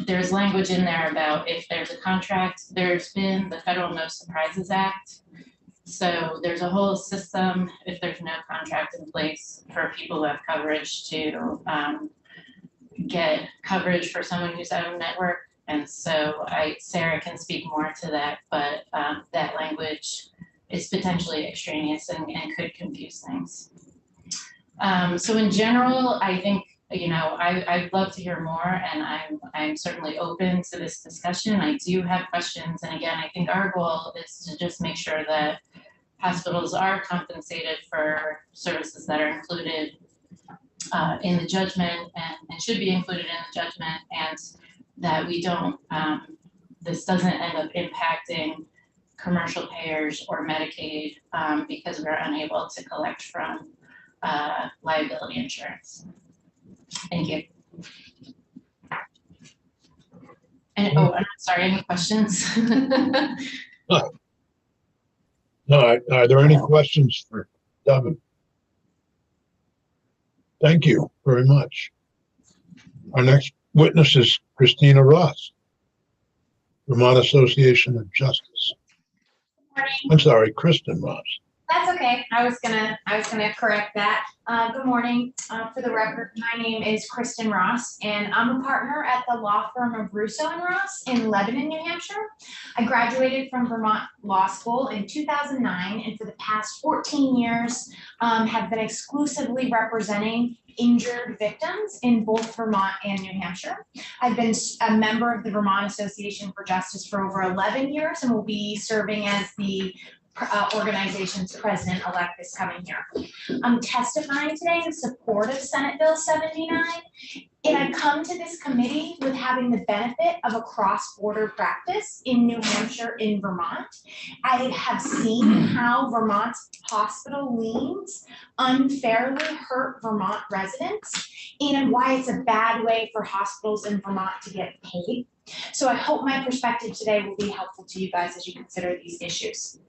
There's language in there about if there's a contract. There's been the Federal No Surprises Act. So there's a whole system, if there's no contract in place, for people who have coverage to get coverage for someone who's out of network. And so Sarah can speak more to that, but that language is potentially extraneous and could confuse things. So in general, I think, I'd love to hear more, and I'm certainly open to this discussion. I do have questions. And again, I think our goal is to just make sure that hospitals are compensated for services that are included in the judgment and should be included in the judgment, and that we don't, this doesn't end up impacting commercial payers or Medicaid because we're unable to collect from liability insurance. Thank you. And I'm sorry, any questions? No, are there any questions for Devin? Thank you very much. Our next witness is Christina Ross, Vermont Association of Justice. Morning. I'm sorry, Kristen Ross. That's okay. I was gonna correct that. Good morning. For the record, my name is Kristen Ross, and I'm a partner at the law firm of Russo and Ross in Lebanon, New Hampshire. I graduated from Vermont Law School in 2009, and for the past 14 years, have been exclusively representing injured victims in both Vermont and New Hampshire. I've been a member of the Vermont Association for Justice for over 11 years and will be serving as the organization's president-elect this coming year. I'm testifying today in support of Senate Bill 79, and I come to this committee with having the benefit of a cross-border practice in New Hampshire and Vermont. I have seen how Vermont's hospital liens unfairly hurt Vermont residents and why it's a bad way for hospitals in Vermont to get paid. So I hope my perspective today will be helpful to you guys as you consider these issues.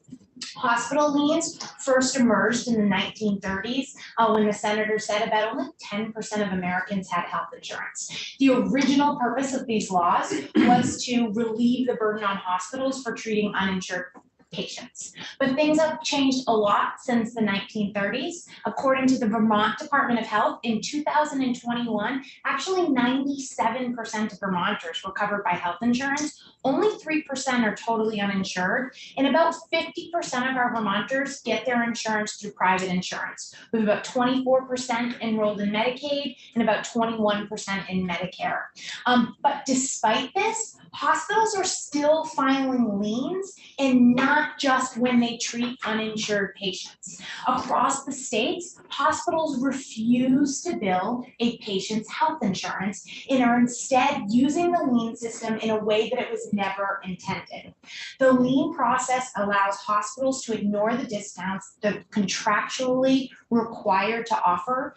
Hospital liens first emerged in the 1930s when the senator said about only 10% of Americans had health insurance. The original purpose of these laws was to relieve the burden on hospitals for treating uninsured patients. But things have changed a lot since the 1930s. According to the Vermont Department of Health, in 2021, actually 97% of Vermonters were covered by health insurance. Only 3% are totally uninsured, and about 50% of our Vermonters get their insurance through private insurance, with about 24% enrolled in Medicaid and about 21% in Medicare. But despite this, hospitals are still filing liens, and not just when they treat uninsured patients. Across the states, hospitals refuse to bill a patient's health insurance and are instead using the lien system in a way that it was never intended. The lien process allows hospitals to ignore the discounts they're contractually required to offer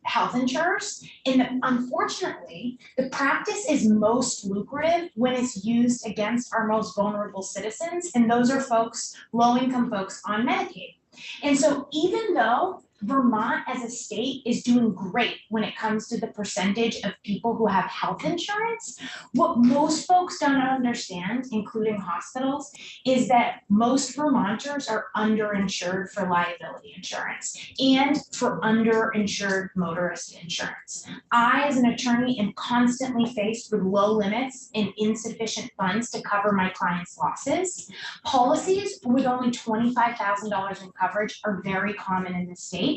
health insurers. And unfortunately, the practice is most lucrative when it's used against our most vulnerable citizens, and those are folks, low-income folks on Medicaid. And so even though Vermont as a state is doing great when it comes to the percentage of people who have health insurance, what most folks don't understand, including hospitals, is that most Vermonters are underinsured for liability insurance and for underinsured motorist insurance. I, as an attorney, am constantly faced with low limits and insufficient funds to cover my clients' losses. Policies with only $25,000 in coverage are very common in the state.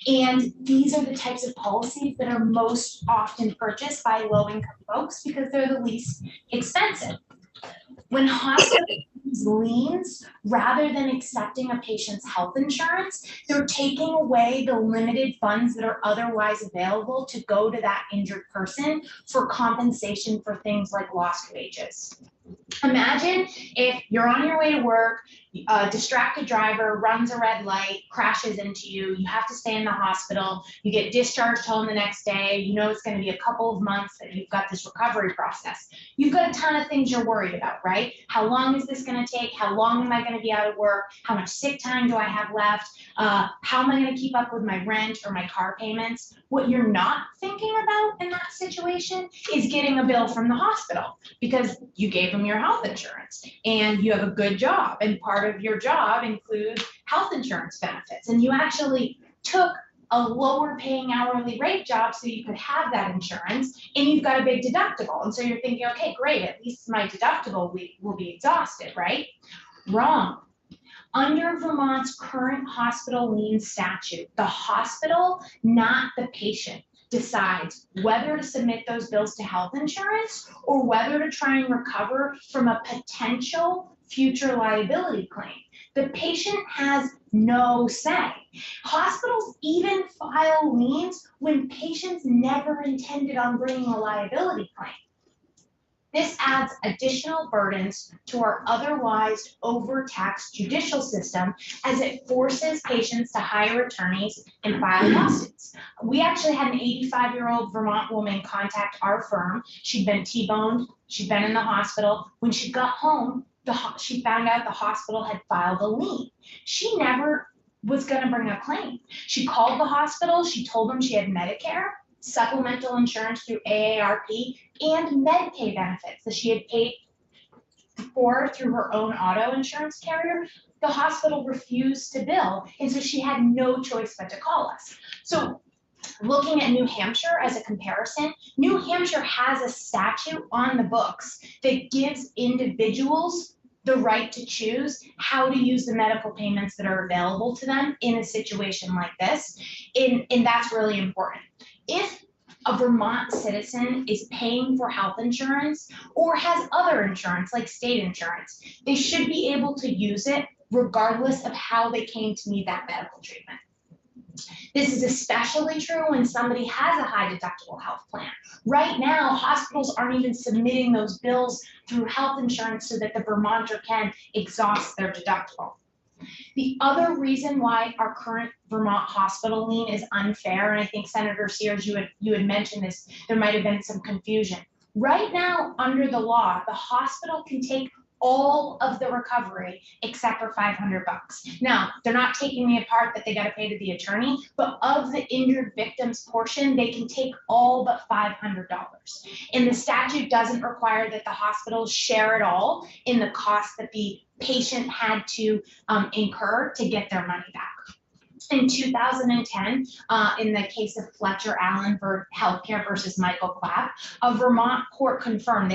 And these are the types of policies that are most often purchased by low-income folks because they're the least expensive. When hospitals use liens, rather than accepting a patient's health insurance, they're taking away the limited funds that are otherwise available to go to that injured person for compensation for things like lost wages. Imagine if you're on your way to work, a distracted driver runs a red light, crashes into you, you have to stay in the hospital, you get discharged home the next day, you know it's going to be a couple of months that you've got this recovery process. You've got a ton of things you're worried about, right? How long is this going to take? How long am I going to be out of work? How much sick time do I have left? How am I going to keep up with my rent or my car payments? What you're not thinking about in that situation is getting a bill from the hospital because you gave them your health insurance and you have a good job, and part of your job includes health insurance benefits, and you actually took a lower paying hourly rate job so you could have that insurance, and you've got a big deductible, and so you're thinking, okay, great, at least my deductible will be exhausted, right? Wrong. Under Vermont's current hospital lien statute, the hospital, not the patient, decides whether to submit those bills to health insurance or whether to try and recover from a potential future liability claim. The patient has no say. Hospitals even file liens when patients never intended on bringing a liability claim. This adds additional burdens to our otherwise overtaxed judicial system as it forces patients to hire attorneys and file lawsuits. We actually had an 85-year-old Vermont woman contact our firm. She'd been T-boned, she'd been in the hospital. When she got home, she found out the hospital had filed a lien. She never was going to bring a claim. She called the hospital, she told them she had Medicare. supplemental insurance through AARP, and Medicaid benefits that she had paid for through her own auto insurance carrier, the hospital refused to bill, and so she had no choice but to call us. So looking at New Hampshire as a comparison, New Hampshire has a statute on the books that gives individuals the right to choose how to use the medical payments that are available to them in a situation like this. And that's really important. If a Vermont citizen is paying for health insurance or has other insurance like state insurance, they should be able to use it regardless of how they came to need that medical treatment. This is especially true when somebody has a high deductible health plan. Right now, hospitals aren't even submitting those bills through health insurance so that the Vermonter can exhaust their deductible. The other reason why our current Vermont hospital lien is unfair, and I think Senator Sears, you had mentioned this, there might have been some confusion. Right now, under the law, the hospital can take all of the recovery except for $500. Now, they're not taking the part that they got to pay to the attorney, but of the injured victims portion, they can take all but $500. And the statute doesn't require that the hospitals share it all in the cost that the patient had to incur to get their money back. In 2010, in the case of Fletcher Allen for Healthcare versus Michael Clapp, a Vermont court confirmed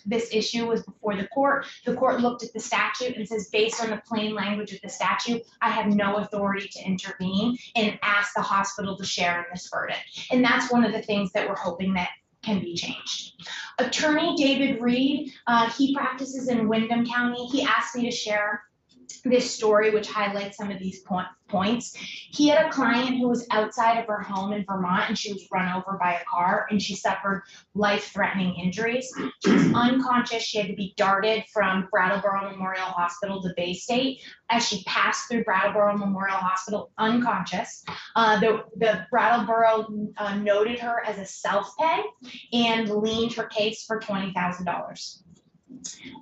this issue was before the court. The court looked at the statute and says, based on the plain language of the statute, I have no authority to intervene, and asked the hospital to share in this verdict. And that's one of the things that we're hoping that can be changed. Attorney David Reed, he practices in Windham County. He asked me to share this story, which highlights some of these points. He had a client who was outside of her home in Vermont, and she was run over by a car, and she suffered life-threatening injuries. She was unconscious. She had to be darted from Brattleboro Memorial Hospital to Bay State. As she passed through Brattleboro Memorial Hospital unconscious, the Brattleboro noted her as a self-pay and leaned her case for $20,000.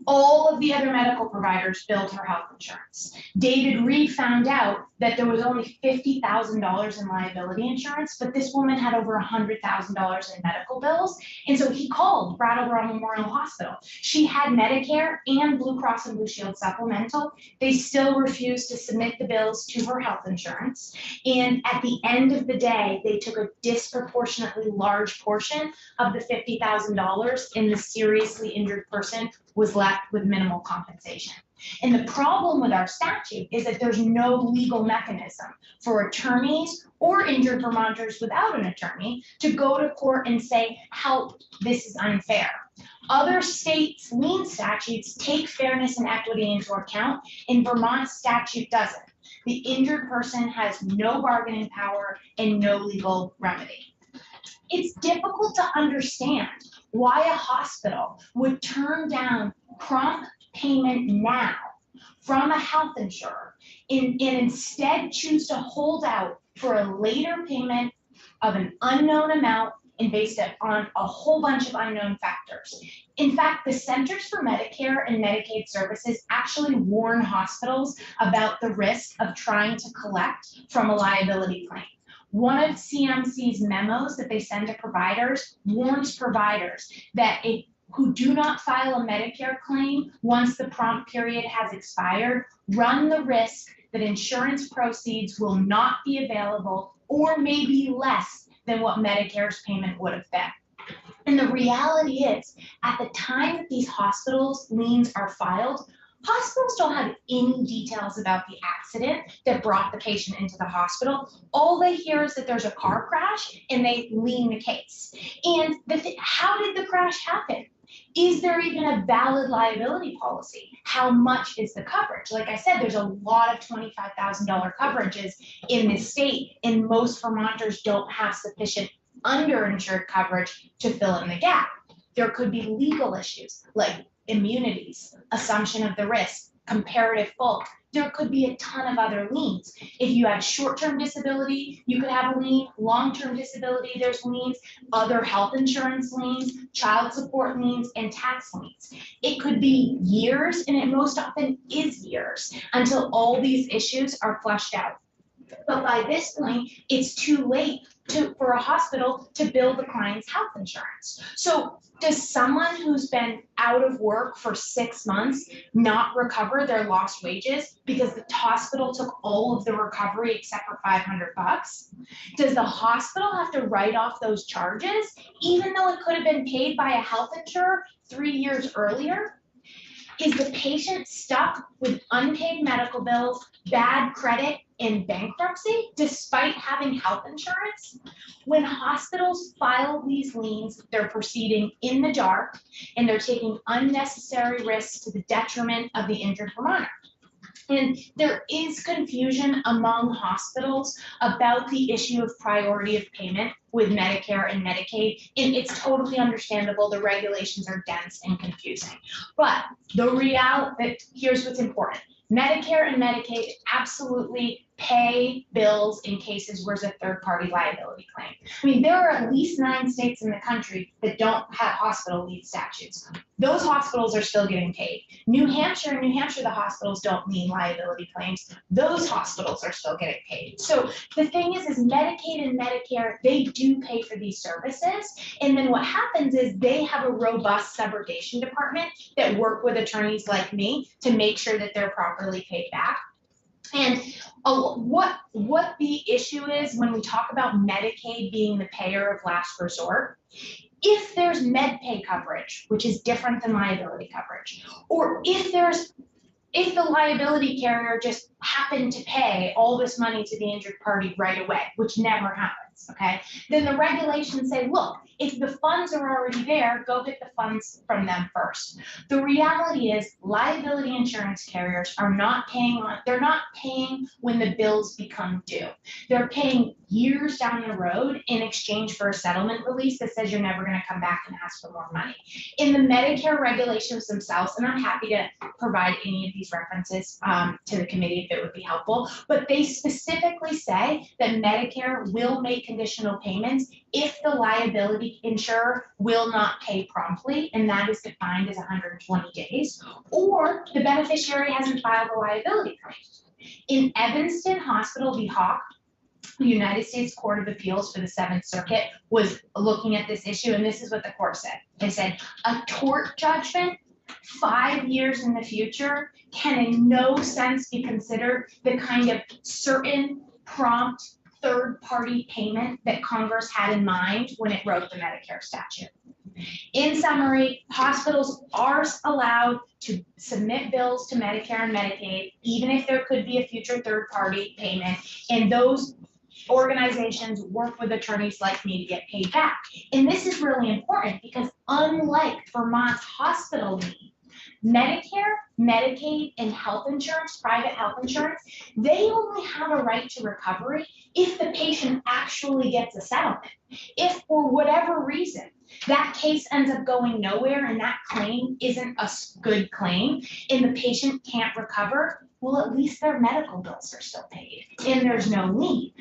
All of the other medical providers billed her health insurance. David Reed found out that there was only $50,000 in liability insurance, but this woman had over $100,000 in medical bills. And so he called Brattleboro Memorial Hospital. She had Medicare and Blue Cross and Blue Shield supplemental. They still refused to submit the bills to her health insurance. And at the end of the day, they took a disproportionately large portion of the $50,000, and the seriously injured person was left with minimal compensation. And the problem with our statute is that there's no legal mechanism for attorneys or injured Vermonters without an attorney to go to court and say, help, this is unfair. Other states' lien statutes take fairness and equity into account, and Vermont's statute doesn't. The injured person has no bargaining power and no legal remedy. It's difficult to understand why a hospital would turn down prompt payment now from a health insurer and instead choose to hold out for a later payment of an unknown amount and based it on a whole bunch of unknown factors. In fact, the Centers for Medicare and Medicaid Services actually warn hospitals about the risk of trying to collect from a liability claim. One of CMC's memos that they send to providers warns providers that who do not file a Medicare claim once the prompt period has expired run the risk that insurance proceeds will not be available or may be less than what Medicare's payment would have been. And the reality is, at the time that these hospitals' liens are filed, hospitals don't have any details about the accident that brought the patient into the hospital. All they hear is that there's a car crash and they lien the case. And how did the crash happen? Is there even a valid liability policy? How much is the coverage? Like I said, there's a lot of $25,000 coverages in this state, and most Vermonters don't have sufficient underinsured coverage to fill in the gap. There could be legal issues like immunities, assumption of the risk, comparative fault. There could be a ton of other liens. If you have short-term disability, you could have a lien. Long-term disability, there's liens, other health insurance liens, child support liens, and tax liens. It could be years, and it most often is years, until all these issues are flushed out. But by this point, it's too late for a hospital to bill the client's health insurance. So does someone who's been out of work for 6 months not recover their lost wages because the hospital took all of the recovery except for $500? Does the hospital have to write off those charges even though it could have been paid by a health insurer 3 years earlier? Is the patient stuck with unpaid medical bills, bad credit, and bankruptcy despite having health insurance? When hospitals file these liens, they're proceeding in the dark and they're taking unnecessary risks to the detriment of the injured Vermonter. And there is confusion among hospitals about the issue of priority of payment with Medicare and Medicaid, and it's totally understandable. The regulations are dense and confusing. But the reality, here's what's important. Medicare and Medicaid absolutely pay bills in cases where there's a third-party liability claim. I mean, there are at least 9 states in the country that don't have hospital lien statutes. Those hospitals are still getting paid. New Hampshire, the hospitals don't lien liability claims. Those hospitals are still getting paid. So the thing is Medicaid and Medicare, they do pay for these services. And then what happens is they have a robust subrogation department that work with attorneys like me to make sure that they're properly paid back. And what the issue is when we talk about Medicaid being the payer of last resort, if there's med pay coverage, which is different than liability coverage, or if the liability carrier just happened to pay all this money to the injured party right away, which never happens, okay? Then the regulations say, look, if the funds are already there, go get the funds from them first. The reality is liability insurance carriers are not paying they're not paying when the bills become due. They're paying years down the road in exchange for a settlement release that says you're never gonna come back and ask for more money. In the Medicare regulations themselves, and I'm happy to provide any of these references to the committee if it would be helpful, but they specifically say that Medicare will make conditional payments if the liability insurer will not pay promptly, and that is defined as 120 days, or the beneficiary hasn't filed a liability claim. In Evanston Hospital v. Hawk, the United States Court of Appeals for the 7th Circuit was looking at this issue, and this is what the court said. They said, a tort judgment 5 years in the future can in no sense be considered the kind of certain, prompt, third-party payment that Congress had in mind when it wrote the Medicare statute. In summary, hospitals are allowed to submit bills to Medicare and Medicaid, even if there could be a future third-party payment, and those organizations work with attorneys like me to get paid back. And this is really important because unlike Vermont's hospital lien, Medicare, Medicaid, and health insurance, private health insurance, they only have a right to recovery if the patient actually gets a settlement. If for whatever reason that case ends up going nowhere and that claim isn't a good claim and the patient can't recover, well, at least their medical bills are still paid and there's no lien.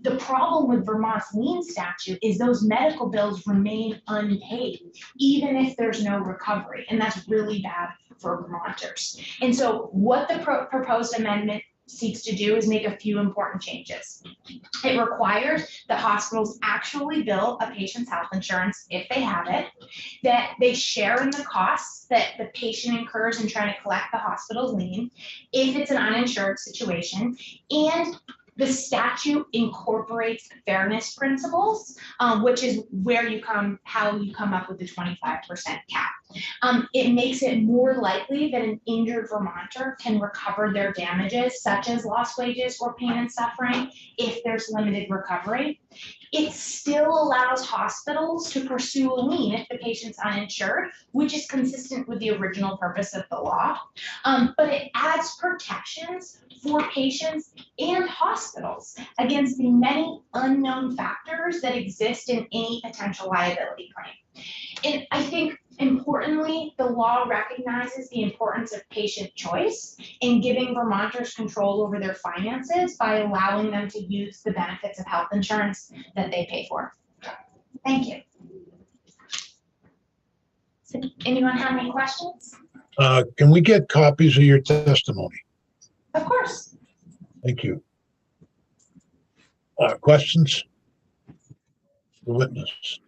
The problem with Vermont's lien statute is those medical bills remain unpaid, even if there's no recovery, and that's really bad for Vermonters. And so what the proposed amendment seeks to do is make a few important changes. It requires that hospitals actually bill a patient's health insurance if they have it, that they share in the costs that the patient incurs in trying to collect the hospital's lien if it's an uninsured situation, and the statute incorporates fairness principles, which is how you come up with the 25% cap. It makes it more likely that an injured Vermonter can recover their damages, such as lost wages or pain and suffering, if there's limited recovery. It still allows hospitals to pursue a lien if the patient's uninsured, which is consistent with the original purpose of the law. But it adds protections for patients and hospitals against the many unknown factors that exist in any potential liability claim. And I think importantly, the law recognizes the importance of patient choice in giving Vermonters control over their finances by allowing them to use the benefits of health insurance that they pay for. Thank you. So, anyone have any questions? Can we get copies of your testimony? Of course. Thank you. Questions? The witness.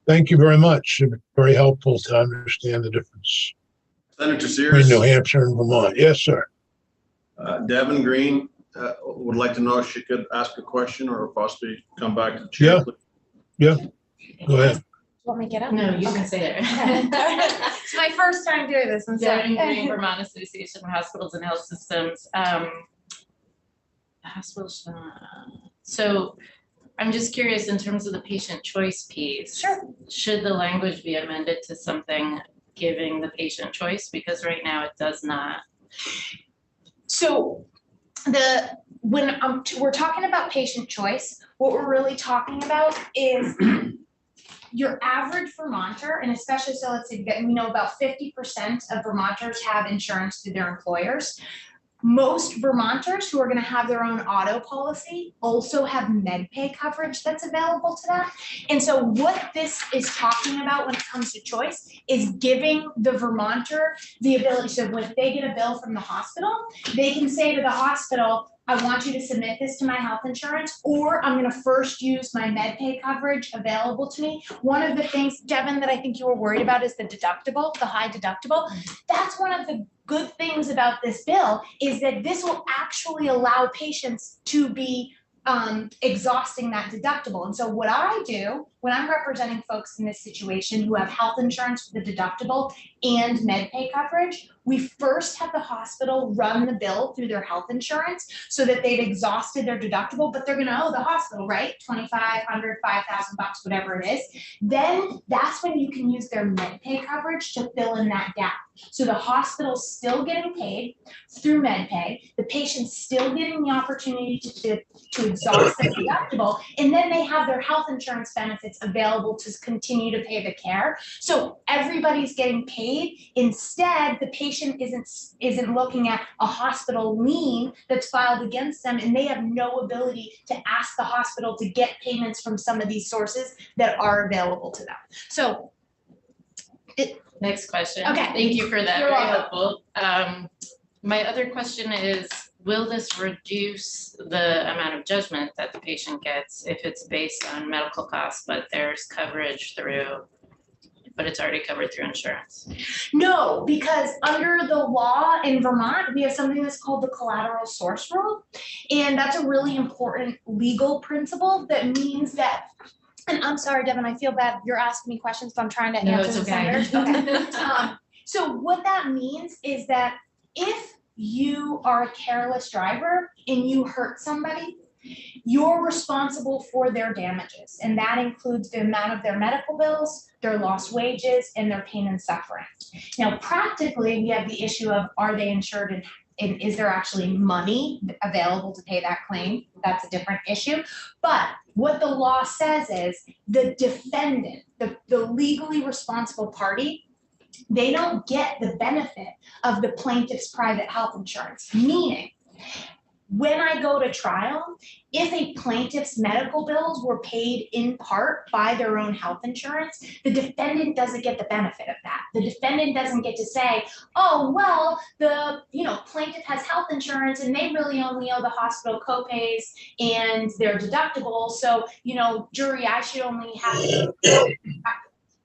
Thank you very much. Very helpful to understand the difference Senator between New Sears, Hampshire and Vermont. Yes, sir. Devin Green would like to know if she could ask a question or possibly come back to the chair. Yeah. Go ahead. Want me to get up? No, you Okay. can say it. It's my first time doing this, and so. Devin Green, Vermont Association of Hospitals and Health Systems. Hospitals, so I'm just curious in terms of the patient choice piece. Sure. Should the language be amended to something giving the patient choice? Because right now it does not. So when we're talking about patient choice, what we're really talking about is your average Vermonter, and especially so let's say that we know about 50% of Vermonters have insurance through their employers. Most Vermonters who are going to have their own auto policy also have MedPay coverage that's available to them. And so what this is talking about when it comes to choice is giving the Vermonter the ability, so when they get a bill from the hospital, they can say to the hospital, I want you to submit this to my health insurance, or I'm going to first use my MedPay coverage available to me. One of the things, Devin, that I think you were worried about is the deductible, the high deductible. That's one of the good things about this bill is that this will actually allow patients to be exhausting that deductible. And so what I do when I'm representing folks in this situation who have health insurance with the deductible and MedPay coverage, we first have the hospital run the bill through their health insurance so that they've exhausted their deductible, but they're gonna owe the hospital, right? $2,500, $5,000, whatever it is. Then that's when you can use their MedPay coverage to fill in that gap. So the hospital's still getting paid through MedPay, the patient's still getting the opportunity to exhaust their deductible, and then they have their health insurance benefits available to continue to pay the care. So everybody's getting paid. Instead, the patient isn't looking at a hospital lien that's filed against them, and they have no ability to ask the hospital to get payments from some of these sources that are available to them. So Next question. Okay. Thank you for that. You're Very welcome. helpful. My other question is, will this reduce the amount of judgment that the patient gets if it's based on medical costs, but there's coverage through, but it's already covered through insurance? no, because under the law in Vermont, we have something that's called the collateral source rule. And that's a really important legal principle that means that, and I'm sorry, Devin, I feel bad. You're asking me questions, but I'm trying to No, answer it's the okay. senators. Okay. So what that means is that if you are a careless driver and you hurt somebody, you're responsible for their damages. And that includes the amount of their medical bills, their lost wages, and their pain and suffering. Now, practically, we have the issue of, are they insured and is there actually money available to pay that claim? That's a different issue. But what the law says is the defendant, the legally responsible party, they don't get the benefit of the plaintiff's private health insurance. Meaning, when I go to trial, if a plaintiff's medical bills were paid in part by their own health insurance, the defendant doesn't get the benefit of that. The defendant doesn't get to say, oh, well, the plaintiff has health insurance and they really only owe the hospital copays and their deductible. So, jury, I should only have to.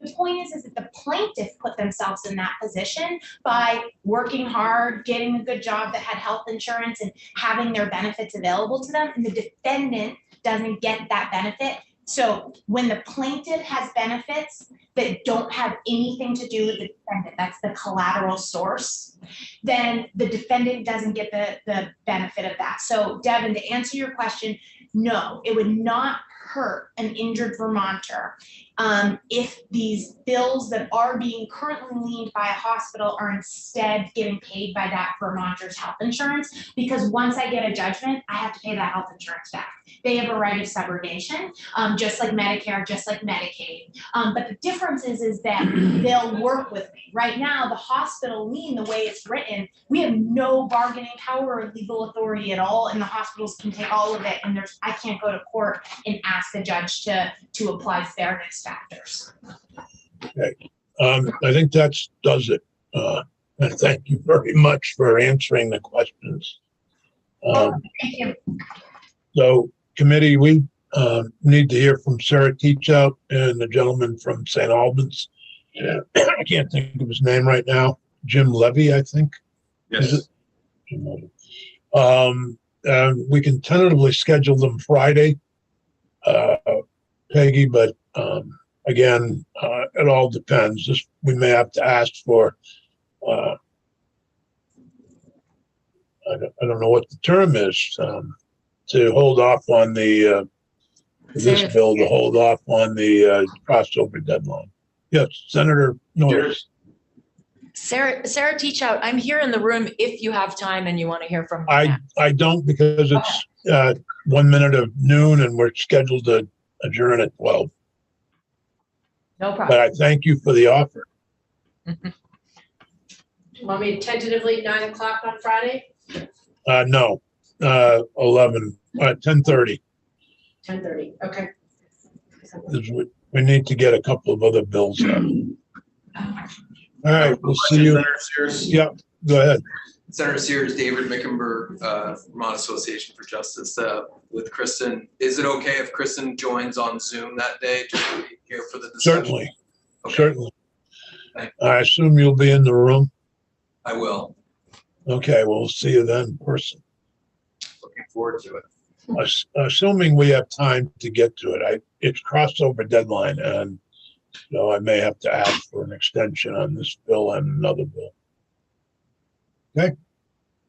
The point is that the plaintiff put themselves in that position by working hard, getting a good job that had health insurance and having their benefits available to them, and the defendant doesn't get that benefit. So when the plaintiff has benefits that don't have anything to do with the defendant, that's the collateral source, then the defendant doesn't get the benefit of that. So Devin, to answer your question, no, it would not hurt an injured Vermonter if these bills that are being currently liened by a hospital are instead getting paid by that Vermonter's health insurance, because once I get a judgment, I have to pay that health insurance back. They have a right of subrogation, just like Medicare, just like Medicaid. But the difference is that they'll work with me. Right now, the hospital lien, the way it's written, we have no bargaining power or legal authority at all, and the hospitals can take all of it, and I can't go to court and ask the judge to apply fairness factors. Okay. I think that does it. And thank you very much for answering the questions. Thank you. So committee, we need to hear from Sarah Teachout and the gentleman from St. Albans. I can't think of his name right now. Jim Levy, I think. Is it? Yes. We can tentatively schedule them Friday, Peggy, but again, it all depends. We may have to ask for, I don't know what the term is, to hold off on the, this bill, to hold off on the crossover deadline. Yes, Senator Norris. Sarah Teachout, I'm here in the room if you have time and you want to hear from me. I don't, because it's 1 minute of noon and we're scheduled to adjourn at 12. No problem. But I thank you for the offer. Do you want me tentatively 9 o'clock on Friday? No, 11, 10:30. 10:30, okay. We need to get a couple of other bills out. All right, we'll see you. Senator Sears? Yeah, go ahead. Senator Sears, David Mickenberg, Vermont Association for Justice, with Kristen. Is it okay if Kristen joins on Zoom that day to be here for the discussion? Certainly, Okay. certainly. Thank I assume you'll be in the room. I will. Okay, we'll see you then in person. Looking forward to it. Assuming we have time to get to it. It's crossover deadline, and so I may have to ask for an extension on this bill and another bill. Okay.